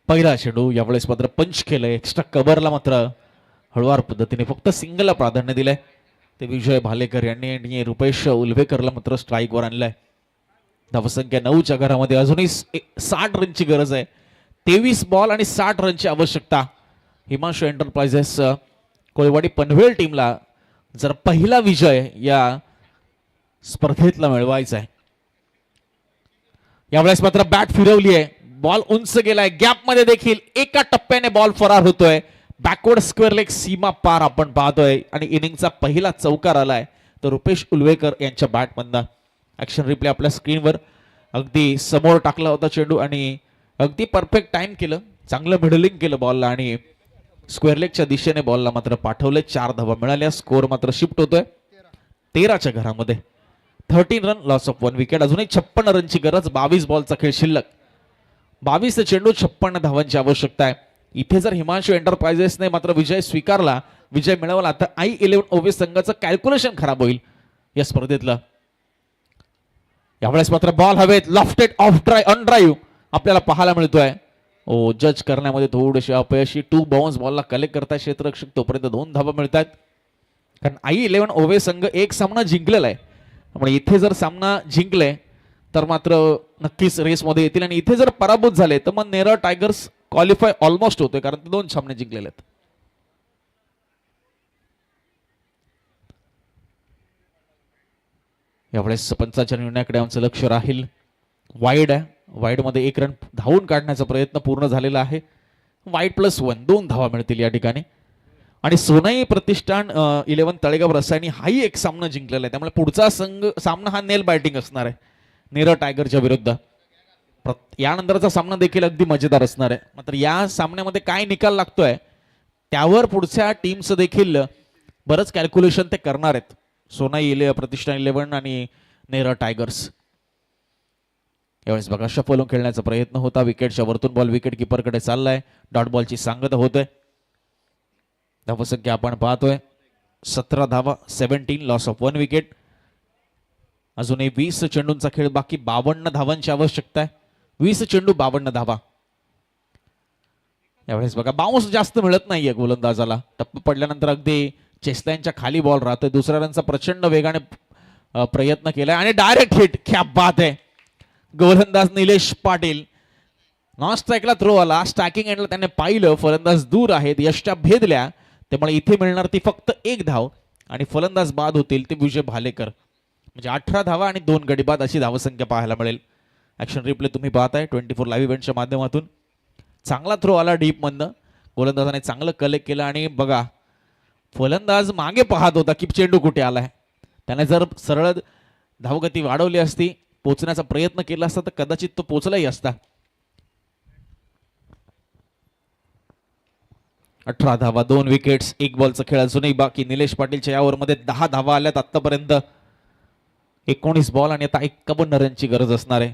पहिला चेंडू यावेळेस मात्र पंच केलंय. एक्स्ट्रा कव्हरला मात्र हळुवार पद्धतीने फक्त सिंगलला प्राधान्य दिलंय ते विजय भालेकर यांनी रुपेश उलवेकरला मात्र स्ट्राईकवर आणलंय. धावसंख्या 9च्या घरामध्ये अजूनही 60 रनची गरज आहे. 23 बॉल आणि 60 रनची आवश्यकता हिमांशू एंटरप्राइजेस कोळवाडी पनवेल टीमला जर पहिला विजय या स्पर्धेतला मिळवायचा आहे. यावेळेस मात्र बॅट फिरवली आहे. बॉल उंच गेलाय. गॅप मध्ये देखील एका टप्प्याने बॉल फरार होतोय. बॅकवर्ड स्क्वेअर लेग सीमा पार आपण पाहतोय आणि इनिंगचा पहिला चौकार आलाय तर रुपेश उलवेकर यांच्या बॅटमधनं. ऍक्शन रिप्ले आपल्या स्क्रीनवर. अगदी समोर टाकला होता चेंडू आणि अगदी परफेक्ट टाइम केलं. चांगलं मिडलिंग केलं बॉलला आणि स्क्वेअर लेगच्या दिशेने बॉलला मात्र पाठवले. 4 धावा मिळाल्या. स्कोअर मात्र शिफ्ट होतोय 13च्या घरामध्ये. 13 रन लॉस ऑफ 1 विकेट. अजूनही 56 रनची गरज. 22 बॉलचा खेळ शिल्लक. 22 चेंडू 56 धावांची आवश्यकता आहे. इथे जर हिमांशू एंटरप्राइजेसने मात्र विजय स्वीकारला, विजय मिळवला तर I11 ओवेस संघाचं कॅल्क्युलेशन खराब होईल या स्पर्धेतलं. यावेळेस मात्र बॉल हवेत. लॉफ्टेड ऑफ ड्राईव्ह आपल्याला पाहायला मिळतोय. जज करण्यामध्ये थोडेसे अपयशी. 2 बाउन्स बॉलला कलेक्ट करताय क्षेत्ररक्षक. तोपर्यंत 2 धावा मिळतात. कारण I11 ओवेस संघ एक सामना जिंकलेला आहे. त्यामुळे इथे जर सामना जिंकले तर मात्र नक्कीच रेसमध्ये येतील आणि इथे जर पराभूत झाले तर मग नेरळ टायगर्स क्वालिफाय ऑलमोस्ट होतोय कारण ते 2 सामने जिंकलेले आहेत. यावेळेस पंचाच्या निर्णयाकडे आमचं लक्ष राहील. वाईड आहे. वाईड मध्ये 1 रन धावून काढण्याचा प्रयत्न पूर्ण झालेला आहे. वाईड +1 2 धावा मिळतील या ठिकाणी. आणि सोनाई प्रतिष्ठान 11 तळेगाव रसायनी हाही एक सामना जिंकलेला आहे. त्यामुळे पुढचा सामना हा नेल बॅटिंग असणार आहे नेरळ टायगरच्या विरुद्ध. यानंतरचा सामना देखील अगदी मजेदार असणार आहे. मात्र या सामन्यामध्ये काय निकाल लागतोय त्यावर पुढच्या टीमचं देखील बरंच कॅल्क्युलेशन ते करणार आहेत. सोनाई प्रतिष्ठान 11 आणि नेरळ टायगर्स. यावेळेस बघा शफलून खेळण्याचा प्रयत्न होता. विकेटच्या वरतून बॉल विकेट किपरकडे चाललाय. डॉट बॉलची सांगता होते. धावसंख्या आपण पाहतोय 17 धावा 17 लॉस ऑफ 1 विकेट. अजूनही 20 चेंडूंचा खेळ बाकी. 52 धावांची आवश्यकता आहे. 20 चेंडू 52 धावा. यावेळेस बघा बाउन्स जास्त मिळत नाहीये गोलंदाजाला. टप्पा पडल्यानंतर अगदी चेस्लाईनच्या खाली बॉल राहतोय. दुसऱ्या रनचा प्रचंड वेगाने प्रयत्न केलाय आणि डायरेक्ट हिट. क्या बात आहे. गोलंदाज निलेश पाटील. नॉन स्ट्राईकला थ्रो आला. स्ट्रायकिंग एंडला त्याने पाहिलं फलंदाज दूर आहेत. यष्ट्या भेदल्या. त्यामुळे इथे मिळणार ती फक्त 1 धाव आणि फलंदाज बाद होतील ते विजय भालेकर. म्हणजे 18 धावा आणि 2 गडी बाद अशी धावसंख्या पाहायला मिळेल. ऍक्शन रिप्ले तुम्ही पाहताय 24 लाईव्ह इव्हेंटच्या माध्यमातून. चांगला थ्रो आला डीप मधनं. गोलंदाजाने चांगलं कलेक्ट केलं आणि बघा फलंदाज मागे पाहत होता की चेंडू कुठे आलाय. त्याने जर सरळ धावगती वाढवली असती, पोचण्याचा प्रयत्न केला असता तर कदाचित तो पोचलाही असता. 18 धावा 2 विकेट्स 1 बॉलचा खेळ अजूनही बाकी. निलेश पाटीलच्या या ओव्हरमध्ये 10 धावा आल्यात आतापर्यंत. 19 बॉल आणि आता 51 रनची गरज असणार आहे.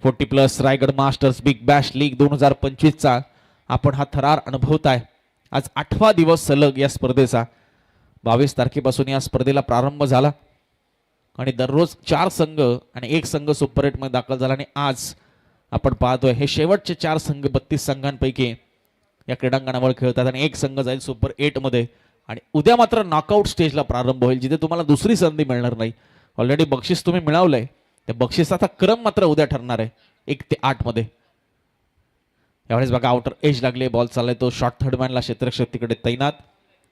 40+ Raigad masters big bash league 2025चा आपण हा थरार अनुभवताय. आज 8वा दिवस सलग या स्पर्धेचा. 22 तारखेपासून या स्पर्धेला प्रारंभ झाला आणि दररोज 4 संघ आणि 1 संघ सुपर 8 मध्ये दाखल झाला आणि आज आपण पाहतोय हे शेवटचे 4 संघ 32 संघांपैकी या क्रीडांगणावर खेळतात आणि 1 संघ जाईल सुपर 8 मध्ये. आणि उद्या मात्र नॉकआउट स्टेजला प्रारंभ होईल जिथे तुम्हाला दुसरी संधी मिळणार नाही. ऑलरेडी बक्षीस तुम्ही मिळवलंय. त्या बक्षिसाचा क्रम मात्र उद्या ठरणार आहे 1 ते 8 मध्ये. यावेळेस बघा आउटर एज लागले. बॉल चाललाय तो शॉर्ट थर्डमॅनला क्षेत्ररक्षक तिकडे तैनात.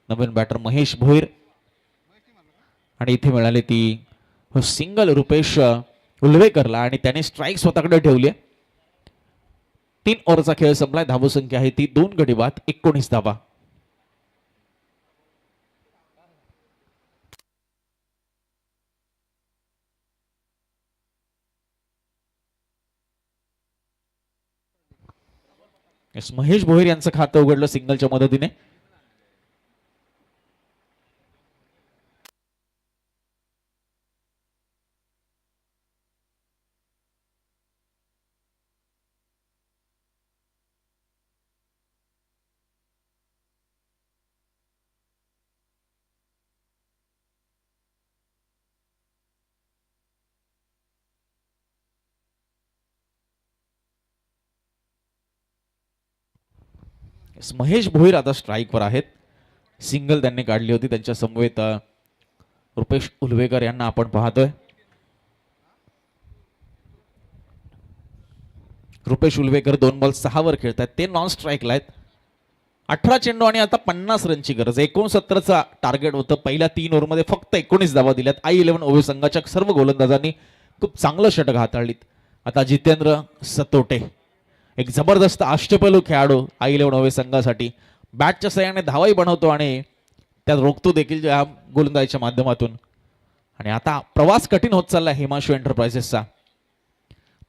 नवीन बॅटर महेश भोईर आणि इथे मिळाली ती सिंगल रुपेश उलवेकरला आणि त्याने स्ट्राईक स्वतःकडे ठेवली. 3 ओव्हरचा खेळ संपलाय. धावसंख्या आहे ती 2 गडी बाद 19 धावा. Yes, महेश भोईर यांचं खातं उघडलं सिंगलच्या मदतीने. Yes, महेश भोईर आता स्ट्राईकवर आहेत. सिंगल त्यांनी काढली होती. त्यांच्या समवेत रुपेश उलवेकर यांना आपण पाहतोय. रुपेश उलवेकर 2 बॉल 6 वर खेळतात. ते नॉन स्ट्राईकला आहेत. 18 चेंडू आणि आता 50 रनची गरज. 69चा टार्गेट होतं. पहिल्या 3 ओव्हरमध्ये फक्त 19 धावा दिल्यात. I11 ओव्हर संघाच्या सर्व गोलंदाजांनी खूप चांगलं षटक हाताळलीत. आता जितेंद्र सतोटे एक जबरदस्त अष्टपैलू खेळाडू I11 ओव्हर संघासाठी बॅटच्या सहाय्याने धावाही बनवतो आणि त्यात रोखतो देखील या गोलंदाजीच्या माध्यमातून. आणि आता प्रवास कठीण होत चालला हिमांशू एंटरप्राइजेसचा.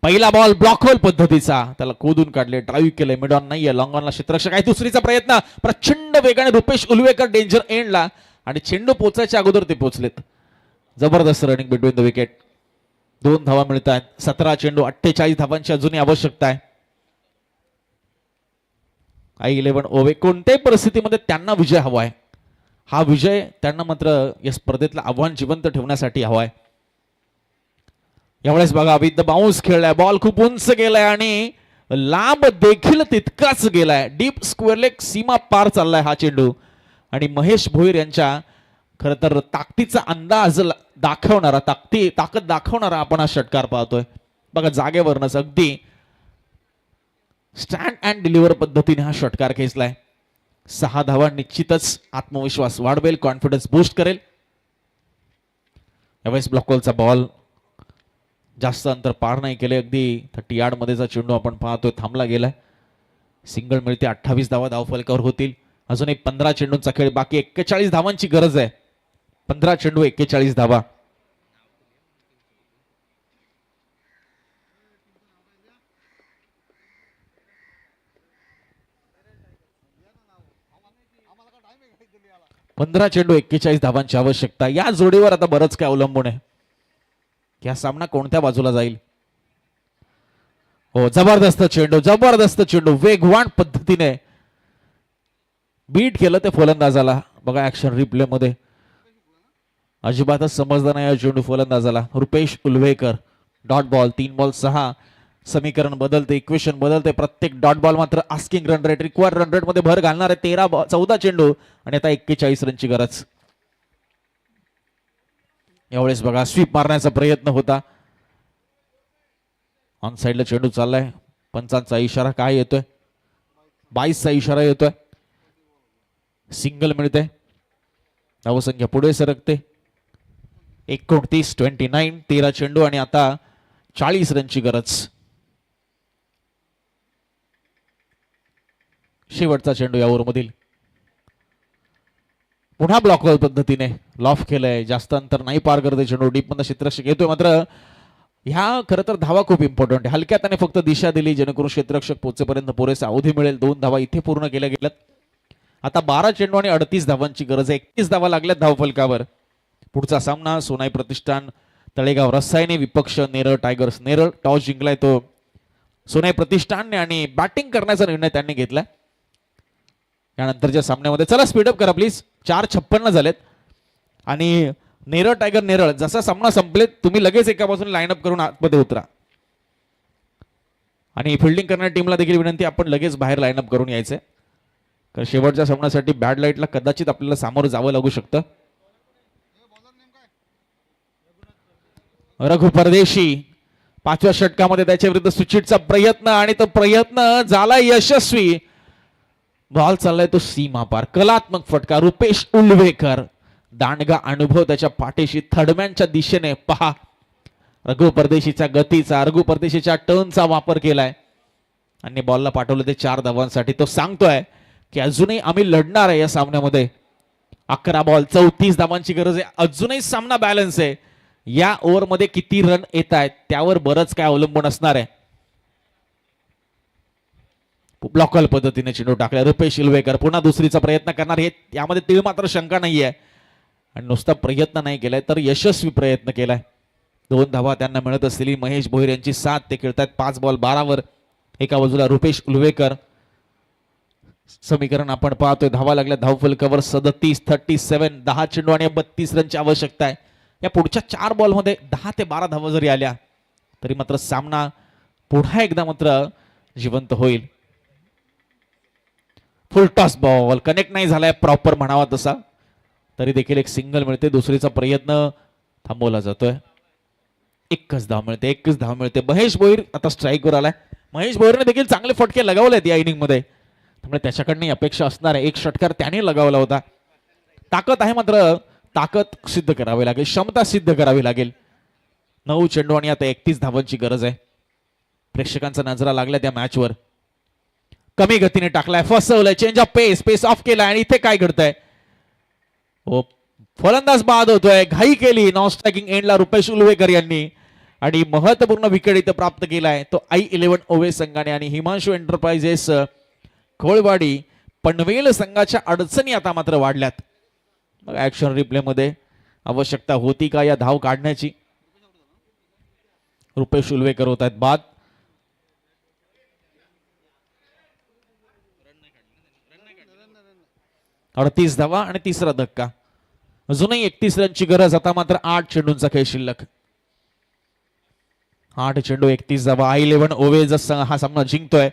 पहिला बॉल ब्लॉक होल पद्धतीचा, त्याला खोदून काढले, ड्राईव्ह केले, मिड ऑन नाहीये, लॉंग ऑनला क्षेत्ररक्षक आहे. दुसरीचा प्रयत्न प्रचंड वेगाने रुपेश उलवेकर डेंजर एंडला आणि चेंडू पोचायच्या अगोदर ते पोहोचलेत. जबरदस्त रनिंग बिटवीन द विकेट. 2 धावा मिळत आहेत. 17 चेंडू 48 धावांची अजूनही आवश्यकता आहे. I11 ओव्हर कोणत्याही परिस्थितीमध्ये त्यांना विजय हवा आहे. हा विजय त्यांना मात्र या स्पर्धेतलं आव्हान जिवंत ठेवण्यासाठी हवा आहे. यावेळेस बघा विथ द बाउन्स खेळलाय. बॉल खूप उंच गेलाय आणि लांब देखील तितकाच गेलाय. डीप स्क्वेअर लेग सीमा पार चाललाय हा चेंडू. आणि महेश भोईर यांच्या खरं तर ताकदीचा अंदाज दाखवणारा, ताकद दाखवणारा आपण हा षटकार पाहतोय. बघा जागेवरनच अगदी स्टँड अँड डिलिव्हर पद्धतीने हा षटकार खेचलाय. 6 धावा निश्चितच आत्मविश्वास वाढवेल, कॉन्फिडन्स बूस्ट करेल. यावेळेस ब्लॉकवॉलचा बॉल जास्त अंतर पार नाही केले. अगदी 30 यार्ड मध्येचा चेंडू आपण पाहतोय थांबला गेलाय. सिंगल मिळते. 28 धावा धावफलकावर होतील. अजून एक 15 चेंडूंचा खेळ बाकी. 41 धावांची गरज आहे. 15 चेंडू 41 धावा. पंधरा चेंडू 41 धावांची आवश्यकता. या जोडीवर आता बरंच काय अवलंबून आहे. हा सामना कोणत्या बाजूला जाईल. हो जबरदस्त चेंडू, जबरदस्त चेंडू वेगवान पद्धतीने बीट केलं ते फलंदाजाला. बघा ऍक्शन रिप्ले मध्ये अजिबातच समजलं नाही या चेंडू फलंदाजाला. Rupesh Ulwekar dot ball. 3 ball 6. समीकरण बदलते, इक्वेशन बदलते. प्रत्येक डॉट बॉल मात्र asking run rate, required run rate मध्ये भर घालणार आहे. 14 चेंडू आणि आता 41 रनची गरज. यावेळेस बघा स्वीप मारण्याचा प्रयत्न होता. ऑन साइडला चेंडू चाललाय. पंचांचा इशारा काय येतोय. 22चा इशारा येतोय. सिंगल मिळते. धावसंख्या पुढे सरकते. 29 29. 13 चेंडू आणि आता 40 रनची गरज. शेवटचा चेंडू या ओव्हरमधील. पुन्हा ब्लॉक पद्धतीने लॉफ केलंय. जास्त अंतर नाही पार करते चेंडू. डीप मध्ये क्षेत्ररक्षक येतोय. मात्र ह्या खरं तर धावा खूप इम्पॉर्टंट आहे. हलक्या त्याने फक्त दिशा दिली जेणेकरून क्षेत्ररक्षक पोहोचेपर्यंत पुरेसा अवधी मिळेल. 2 धावा इथे पूर्ण केल्या गेल्यात. आता 12 चेंडू आणि 38 धावांची गरज आहे. 31 धावा लागल्यात धावफलकावर. पुढचा सामना सोनाई प्रतिष्ठान तळेगाव रसायने विपक्ष नेरळ टायगर्स. नेरळ टॉस जिंकलाय तो सोनाई प्रतिष्ठानने आणि बॅटिंग करण्याचा निर्णय त्यांनी घेतलाय. यानंतरच्या सामन्यामध्ये चला स्पीडअप करा प्लीज. 4:56 झालेत आणि नेरळ टायगर नेरळ जसा सामना संपलेत तुम्ही लगेच एका बाजूने लाईनअप करून आतमध्ये उतरा. आणि फिल्डिंग करणाऱ्या टीमला देखील विनंती आपण लगेच बाहेर लाईनअप करून यायचंय. कारण शेवटच्या सामन्यासाठी बॅड लाईटला कदाचित आपल्याला सामोरं जावं लागू शकतं. रघु परदेशी 5व्या षटकामध्ये त्याच्या विरुद्ध सुचिटचा प्रयत्न आणि तो प्रयत्न झाला यशस्वी. बॉल चाललाय तो सीमा पार. कलात्मक फटका. रुपेश उलवेकर दांडगा अनुभव त्याच्या पाठीशी. थर्डमॅनच्या दिशेने पहा. रघु परदेशीच्या गतीचा, रघु परदेशीच्या टर्नचा वापर केलाय आणि बॉलला पाठवलं ते 4 धावांसाठी. तो सांगतोय की अजूनही आम्ही लढणार आहे या सामन्यामध्ये. 11 बॉल 34 धावांची गरज आहे. अजूनही सामना बॅलन्स आहे. या ओव्हरमध्ये किती रन येत आहेत त्यावर बरंच काय अवलंबून असणार आहे. ब्लॉकल पद्धतीने चेंडू टाकला. रुपेश इलवेकर पुन्हा दुसरीचा प्रयत्न करणार. हे यामध्ये तीळ मात्र शंका नाहीये आणि नुसता प्रयत्न नाही केलाय तर यशस्वी प्रयत्न केलाय. 2 धावा त्यांना मिळत असलेली महेश भोईर यांची साथ. ते खेळतात 5 बॉल 12 वर. एका बाजूला रुपेश उलवेकर. समीकरण आपण पाहतोय. धावा लागल्या धावफल कव्हर 37 10 चेंडू आणि 32 रनची आवश्यकता आहे. या पुढच्या 4 बॉल मध्ये 10 ते 12 धावा जरी आल्या तरी मात्र सामना पुन्हा एकदा मात्र जिवंत होईल. फुल टॉस बॉल कनेक्ट नाही झालाय प्रॉपर म्हणावा तसा, तरी देखील एक सिंगल मिळते. दुसरीचा प्रयत्न थांबवला जातोय. एकच धाव मिळते. महेश भोईर आता स्ट्राईकवर आलाय. महेश भोईरने देखील चांगले फटके लगावलेत या इनिंग मध्ये, त्यामुळे त्याच्याकडनं अपेक्षा असणार आहे. एक षटकार त्याने लगावला होता. ताकद आहे मात्र ताकद सिद्ध करावी लागेल, क्षमता सिद्ध करावी लागेल. 9 चेंडू आणि आता 31 धावांची गरज आहे. प्रेक्षकांचा नजरा लागल्या त्या मॅचवर. कमी गतीने टाकलाय, फसवलंय, चेंज ऑफ पेस ऑफ केलाय आणि इथे काय घडतंय. फलंदाज बाद होतोय. घाई केली नॉन स्ट्रायकिंग एंडला रुपेश उलवेकर यांनी आणि महत्वपूर्ण विकेट इथं प्राप्त केलाय तो I11 ओवे संघाने. आणि हिमांशू एंटरप्राइजेस खोळवाडी पनवेल संघाच्या अडचणी आता मात्र वाढल्यात. मग ऍक्शन रिप्ले मध्ये आवश्यकता होती का या धाव काढण्याची. रुपेश उलवेकर होत आहेत बाद. अडतीस धावा आणि तिसरा धक्का. अजूनही 31 रनची गरज. आता मात्र 8 चेंडूंचा खेळ शिल्लक. 8 चेंडू 31 धावा. I11 ओवे जर हा सामना जिंकतोय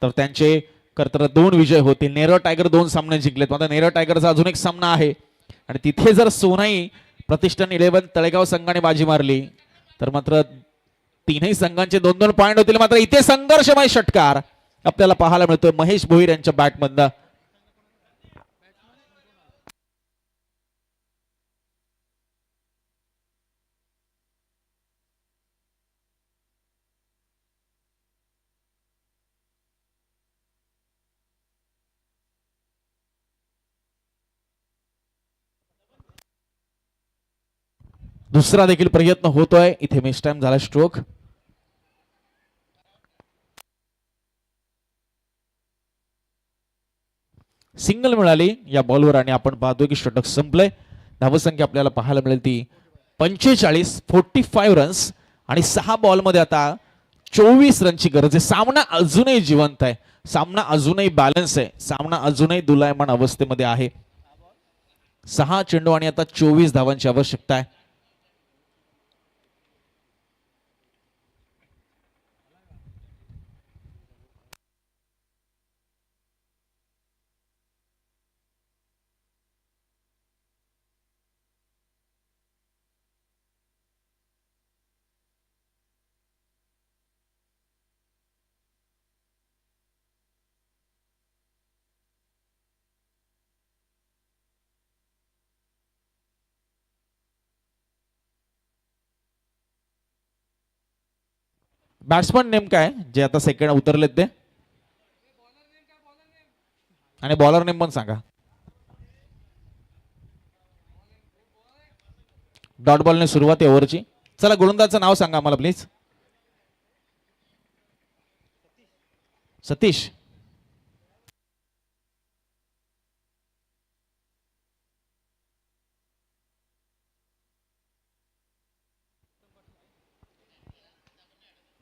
तर त्यांचे करतर 2 विजय होतील. नेरळ टायगर 2 सामने जिंकलेत. मात्र नेरळ टायगरचा अजून एक सामना आहे आणि तिथे जर सोनाई प्रतिष्ठान 11 तळेगाव संघाने बाजी मारली तर मात्र तीनही संघांचे 2-2 पॉइंट होतील. मात्र इथे संघर्षमय षटकार आपल्याला पाहायला मिळतोय महेश भोईर यांच्या बॅटमधनं. दुसरा देखील प्रयत्न होतोय. इथे मिस टाइम झाला स्ट्रोक. सिंगल मिळाली या बॉलवर आणि आपण पाहतोय की षटक संपलंय. धावसंख्या आपल्याला पाहायला मिळेल ती 45 रन्स आणि 6 बॉल मध्ये आता 24 रनची गरज आहे. सामना अजूनही जिवंत आहे. सामना अजूनही बॅलन्स आहे. सामना अजूनही दुलायमान अवस्थेमध्ये आहे. 6 चेंडू आणि आता 24 धावांची आवश्यकता आहे. बॅट्समन नेमका आहे जे आता सेकंड उतरलेत ते, आणि बॉलर नेम पण सांगा. डॉट बॉलने सुरुवात आहे ओव्हरची. चला गोलंदाजचं नाव सांगा आम्हाला प्लीज. सतीश.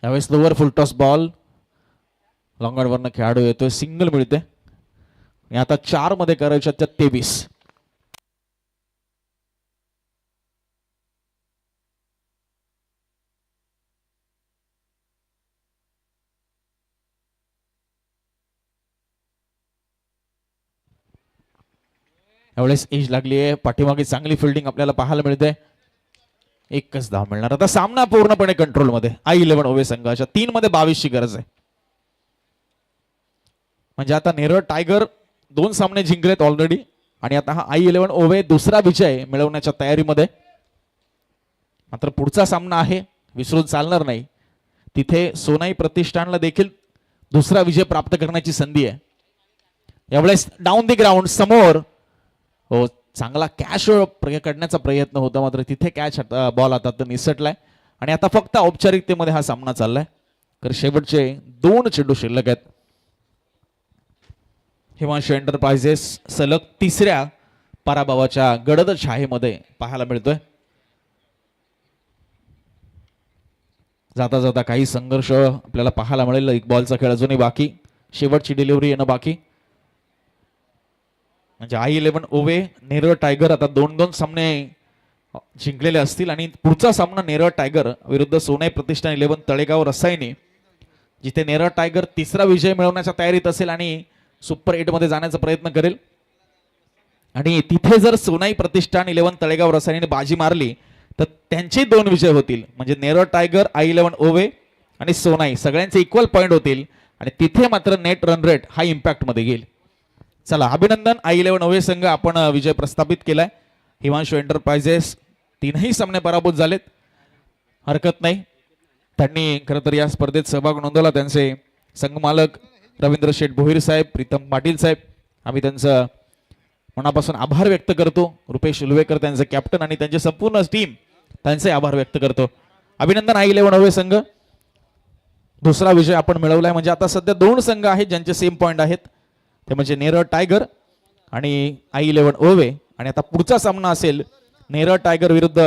यावेळेस lower full toss ball. Long on वरनं खेळाडू येतोय. सिंगल मिळते आणि आता 4 मध्ये करायच्या 23. यावेळेस एज लागली आहे. पाठीमागे चांगली फिल्डिंग आपल्याला पाहायला मिळते. एकच धाव मिळणार. आता सामना पूर्णपणे कंट्रोल मध्ये. I11 ओवे संघाच्या 3 मध्ये 22 ची गरज आहे. म्हणजे आता नेरळ टायगर 2 सामने जिंकलेत ऑलरेडी आणि आता हा I11 ओवे दुसरा विजय मिळवण्याच्या तयारीमध्ये. मात्र पुढचा सामना आहे, विसरून चालणार नाही. तिथे सोनाई प्रतिष्ठानला देखील दुसरा विजय प्राप्त करण्याची संधी आहे. यावेळेस डाऊन दी ग्राउंड समोर हो चांगला कॅच करण्याचा प्रयत्न होता, मात्र तिथे कॅच बॉल आता निसटलाय आणि आता फक्त औपचारिकतेमध्ये हा सामना चाललाय. तर शेवटचे 2 चेंडू शिल्लक आहेत. हिमांशू एंटरप्राइजेस सलग तिसऱ्या पराभवाच्या गडद छायेमध्ये पाहायला मिळतोय. जाता जाता काही संघर्ष आपल्याला पाहायला मिळेल. एक बॉलचा खेळ अजूनही बाकी, शेवटची डिलिव्हरी येणं बाकी. म्हणजे I11 ओवे नेरळ टायगर आता 2-2 सामने जिंकलेले असतील आणि पुढचा सामना नेरळ टायगर विरुद्ध सोनाई प्रतिष्ठान 11 तळेगाव रसायने, जिथे नेरळ टायगर तिसरा विजय मिळवण्याच्या तयारीत असेल आणि सुपर 8 मध्ये जाण्याचा प्रयत्न करेल. आणि तिथे जर सोनाई प्रतिष्ठान 11 तळेगाव रसायने बाजी मारली तर त्यांचे 2 विजय होतील. म्हणजे नेरळ टायगर, I11 ओवे आणि सोनाई सगळ्यांचे इक्वल पॉईंट होतील आणि तिथे मात्र नेट रन रेट हा इम्पॅक्ट मध्ये घेईल. चला, अभिनंदन. I11 ओवे संघ आपण विजय प्रस्थापित केलाय. हिमांशू एंटरप्राइजेस 3ही सामने पराभूत झालेत. हरकत नाही, त्यांनी खरं तर या स्पर्धेत सहभाग नोंदवला. त्यांचे संघमालक रवींद्र शेठ भोईर साहेब, प्रीतम पाटील साहेब, आम्ही त्यांचं मनापासून आभार व्यक्त करतो. रुपेश उलवेकर त्यांचे कॅप्टन आणि त्यांची संपूर्ण टीम त्यांचे आभार व्यक्त करतो. अभिनंदन I11 ओवे संघ, दुसरा विजय आपण मिळवलाय. म्हणजे आता सध्या 2 संघ आहेत ज्यांचे सेम पॉईंट आहेत, ते म्हणजे नेरळ टायगर आणि I11 ओवे. आणि आता पुढचा सामना असेल नेरळ टायगर विरुद्ध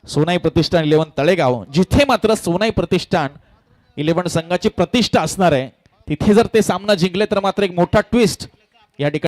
सोनाई प्रतिष्ठान 11 तळेगाव, जिथे मात्र सोनाई प्रतिष्ठान 11 संघाची प्रतिष्ठा असणार आहे. तिथे जर ते सामना जिंकले तर मात्र एक मोठा ट्विस्ट या ठिकाणी